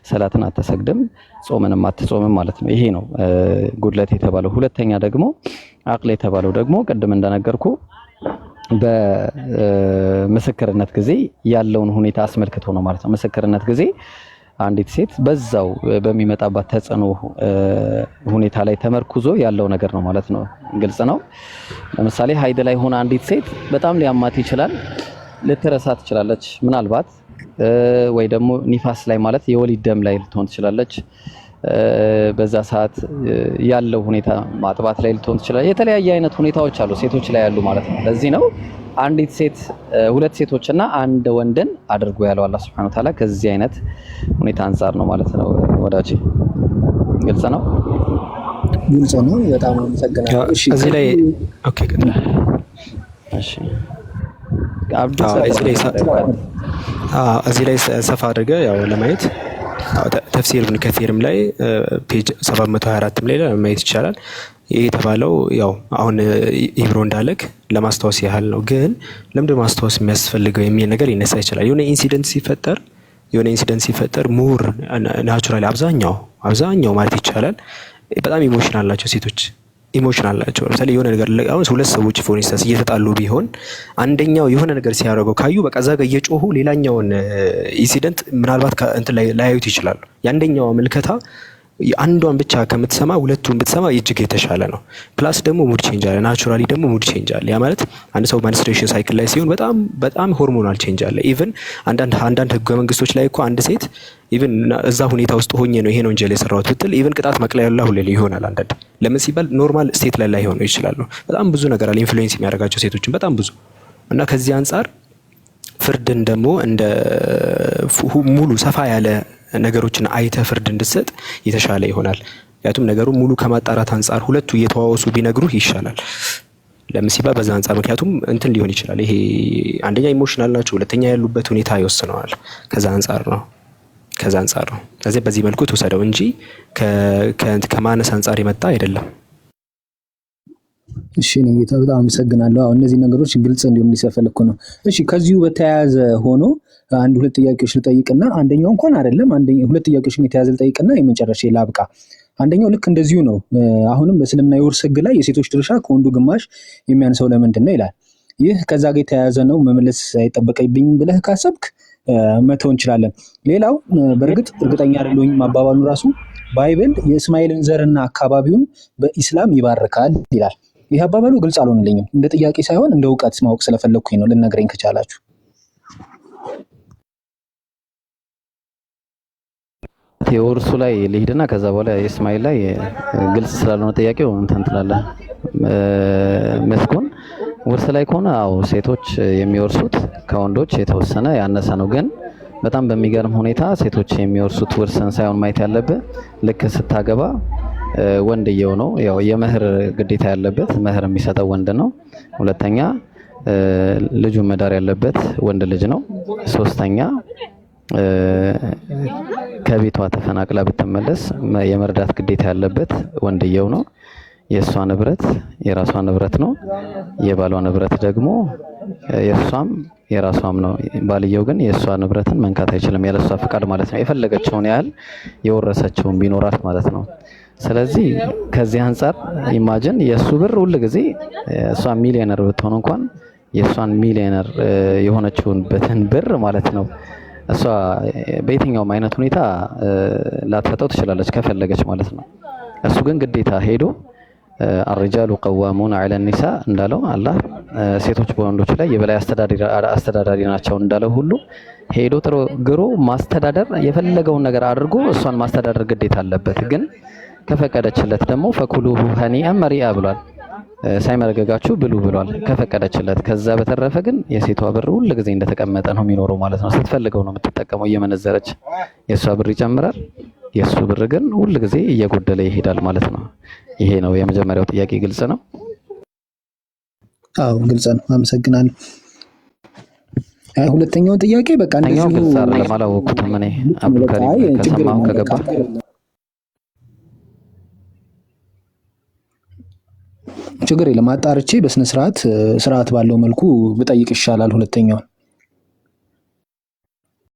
ሰላትን አትሰግድም፣ ጾምንም አትጾምም ማለት ነው። ይሄ ነው ጉድለት የተባለው። ሁለተኛ ደግሞ አቅል የተባለው ደግሞ ቅድም እንደነገርኩ በምስክርነት ጊዜ ያለውን ሁኔታ አስመልክቶ ነው ማለት ነው። ምስክርነት ጊዜ አንዲት ሴት በዛው በሚመጣባት ተጽዕኖ ሁኔታ ላይ ተመርኩዞ ያለው ነገር ነው ማለት ነው። ግልጽ ነው። ለምሳሌ ሀይድ ላይ ሆነ አንዲት ሴት በጣም ሊያማት ይችላል፣ ልትረሳ ትችላለች ምናልባት፣ ወይ ደግሞ ኒፋስ ላይ ማለት የወሊድ ደም ላይ ልትሆን ትችላለች። በዛ ሰዓት ያለው ሁኔታ ማጥባት ላይ ልትሆን ትችላለች። የተለያየ አይነት ሁኔታዎች አሉ ሴቶች ላይ ያሉ ማለት ነው። ለዚህ ነው አንዲት ሴት ሁለት ሴቶችና አንድ ወንድን አድርጎ ያለው አላህ Subhanahu Wa Ta'ala ከዚህ አይነት ሁኔታ አንፃር ነው ማለት ነው። ወዳጅ ግልጽ ነው። ግልጽ ነው። በጣም አመሰግናለሁ። እሺ እዚህ ላይ ኦኬ ቀጥል። እሺ እዚህ ላይ ሰፋ አድርገህ ያው ለማየት ተፍሲር ኢብኑ ከሲርም ላይ ፔጅ 724 ላይ ለማየት ይቻላል። ይሄ የተባለው ያው አሁን ኢብሮ እንዳለክ ለማስታወስ ያህል ነው። ግን ለምንድን ማስታወስ የሚያስፈልገው የሚል ነገር ይነሳ ይችላል። የሆነ ኢንሲደንት ሲፈጠር ሙር ናቹራሊ አብዛኛው ማለት ይቻላል በጣም ኢሞሽናል ናቸው ሴቶች። ኢሞሽናል ናቸው። ለምሳሌ የሆነ ነገር አሁን ሁለት ሰዎች ፎር ኢንስታንስ እየተጣሉ ቢሆን አንደኛው የሆነ ነገር ሲያደርገው ካዩ በቃ እዛ ጋር እየጮሁ ሌላኛውን ኢንሲደንት ምናልባት እንትን ላይ ላያዩት ይችላሉ። የአንደኛው ምልከታ አንዷን ብቻ ከምትሰማ ሁለቱን ብትሰማ እጅግ የተሻለ ነው። ፕላስ ደግሞ ሙድ ቼንጅ አለ። ናቹራሊ ደግሞ ሙድ ቼንጅ አለ። ያ ማለት አንድ ሰው ማንስትሬሽን ሳይክል ላይ ሲሆን በጣም ሆርሞናል ቼንጅ አለ። ኢቭን አንዳንድ ህገ መንግስቶች ላይ እኮ አንድ ሴት ኢቭን እዛ ሁኔታ ውስጥ ሆኜ ነው ይሄን ወንጀል የሰራሁት ብትል ኢቭን ቅጣት መቅለያ ሁሉ ይሆናል። አንዳንድ ለምን ሲባል ኖርማል ስቴት ላይ ሆነው ይችላሉ። በጣም ብዙ ነገር አለ ኢንፍሉዌንስ የሚያደርጋቸው ሴቶችን በጣም ብዙ እና ከዚህ አንፃር ፍርድን ደግሞ እንደ ሙሉ ሰፋ ያለ ነገሮችን አይተ ፍርድ እንድትሰጥ የተሻለ ይሆናል። ምክንያቱም ነገሩ ሙሉ ከማጣራት አንፃር ሁለቱ እየተዋወሱ ቢነግሩህ ይሻላል። ለምን ሲባል በዛ አንፃር ምክንያቱም እንትን ሊሆን ይችላል። ይሄ አንደኛ ኢሞሽናል ናቸው፣ ሁለተኛ ያሉበት ሁኔታ ይወስነዋል። ከዛ አንፃር ነው። ስለዚህ በዚህ መልኩ ተወሰደው እንጂ ከማነስ አንፃር የመጣ አይደለም። እሺ ነው ጌታ በጣም አመሰግናለሁ። አሁን እነዚህ ነገሮች ግልጽ እንዲሆኑ ሊሰፈልኩ ነው። እሺ ከዚሁ በተያያዘ ሆኖ አንድ ሁለት ጥያቄዎች ልጠይቅና አንደኛው እንኳን አይደለም ሁለት ጥያቄዎችን የተያዘ ልጠይቅና የመጨረሻ ላብቃ። አንደኛው ልክ እንደዚሁ ነው። አሁንም በእስልምና የውርስ ህግ ላይ የሴቶች ድርሻ ከወንዱ ግማሽ የሚያንሰው ለምንድን ነው ይላል። ይህ ከዛ ጋር የተያያዘ ነው። መመለስ አይጠበቅብኝም ብለህ ካሰብክ መተው እንችላለን። ሌላው በእርግጥ እርግጠኛ አይደለሁም ማባባሉ ራሱ ባይብል የእስማኤልን ዘርና አካባቢውን በኢስላም ይባርካል ይላል። ይህ አባባሉ ግልጽ አልሆነልኝም። እንደ ጥያቄ ሳይሆን እንደ እውቀት ማወቅ ስለፈለኩኝ ነው። ልነግረኝ ከቻላችሁ። የውርሱ ላይ ልሂድና ከዛ በኋላ የእስማኤል ላይ ግልጽ ስላልሆነ ጥያቄው እንትን ትላለህ። መስኮን ውርስ ላይ ከሆነ አዎ ሴቶች የሚወርሱት ከወንዶች የተወሰነ ያነሰ ነው። ግን በጣም በሚገርም ሁኔታ ሴቶች የሚወርሱት ውርስን ሳይሆን ማየት ያለብህ ልክ ስታገባ ወንድየው ነው ያው የመህር ግዴታ ያለበት መህር የሚሰጠው ወንድ ነው። ሁለተኛ ልጁን መዳር ያለበት ወንድ ልጅ ነው። ሶስተኛ ከቤቷ ተፈናቅላ ብትመለስ የመርዳት ግዴታ ያለበት ወንድየው ነው። የእሷ ንብረት የራሷ ንብረት ነው። የባሏ ንብረት ደግሞ የእሷም የራሷም ነው። ባልየው ግን የእሷ ንብረትን መንካት አይችልም ያለሷ ፍቃድ ማለት ነው። የፈለገችውን ያህል የወረሰችውን ቢኖራት ማለት ነው። ስለዚህ ከዚህ አንፃር ኢማጂን የእሱ ብር ሁሉ ጊዜ እሷ ሚሊዮነር ብትሆን እንኳን የእሷን ሚሊዮነር የሆነችውን ብር ማለት ነው እሷ በየትኛውም አይነት ሁኔታ ላትሰጠው ትችላለች ከፈለገች ማለት ነው። እሱ ግን ግዴታ ሄዶ الرجال قوامون على النساء እንዳለው አላህ ሴቶች በወንዶች ላይ የበላይ አስተዳዳሪ ናቸው እንዳለው ሁሉ ሄዶ ጥሮ ግሮ ማስተዳደር የፈለገውን ነገር አድርጎ እሷን ማስተዳደር ግዴታ አለበት። ግን ከፈቀደችለት ደግሞ ፈኩሉሁ ሀኒአን መሪአ ብሏል። ሳይመረገጋችሁ ብሉ ብሏል ከፈቀደችለት። ከዛ በተረፈ ግን የሴቷ ብር ሁሉ ጊዜ እንደተቀመጠ ነው የሚኖረው ማለት ነው። ስትፈልገው ነው የምትጠቀመው እየመነዘረች። የሷ ብር ይጨምራል፣ የሱ ብር ግን ሁሉ ጊዜ እየጎደለ ይሄዳል ማለት ነው። ይሄ ነው የመጀመሪያው ጥያቄ። ግልጽ ነው። አዎ ግልጽ ነው። አመሰግናለሁ። ሁለተኛው ጥያቄ በቃ እንደዚህ ነው። ግልጽ አይደለም አላወኩትም እኔ አብዱልከሪም ከሰማሁ ከገባ ችግር የለም። አጣርቼ በስነ ስርዓት ባለው መልኩ ብጠይቅ ይሻላል ሁለተኛውን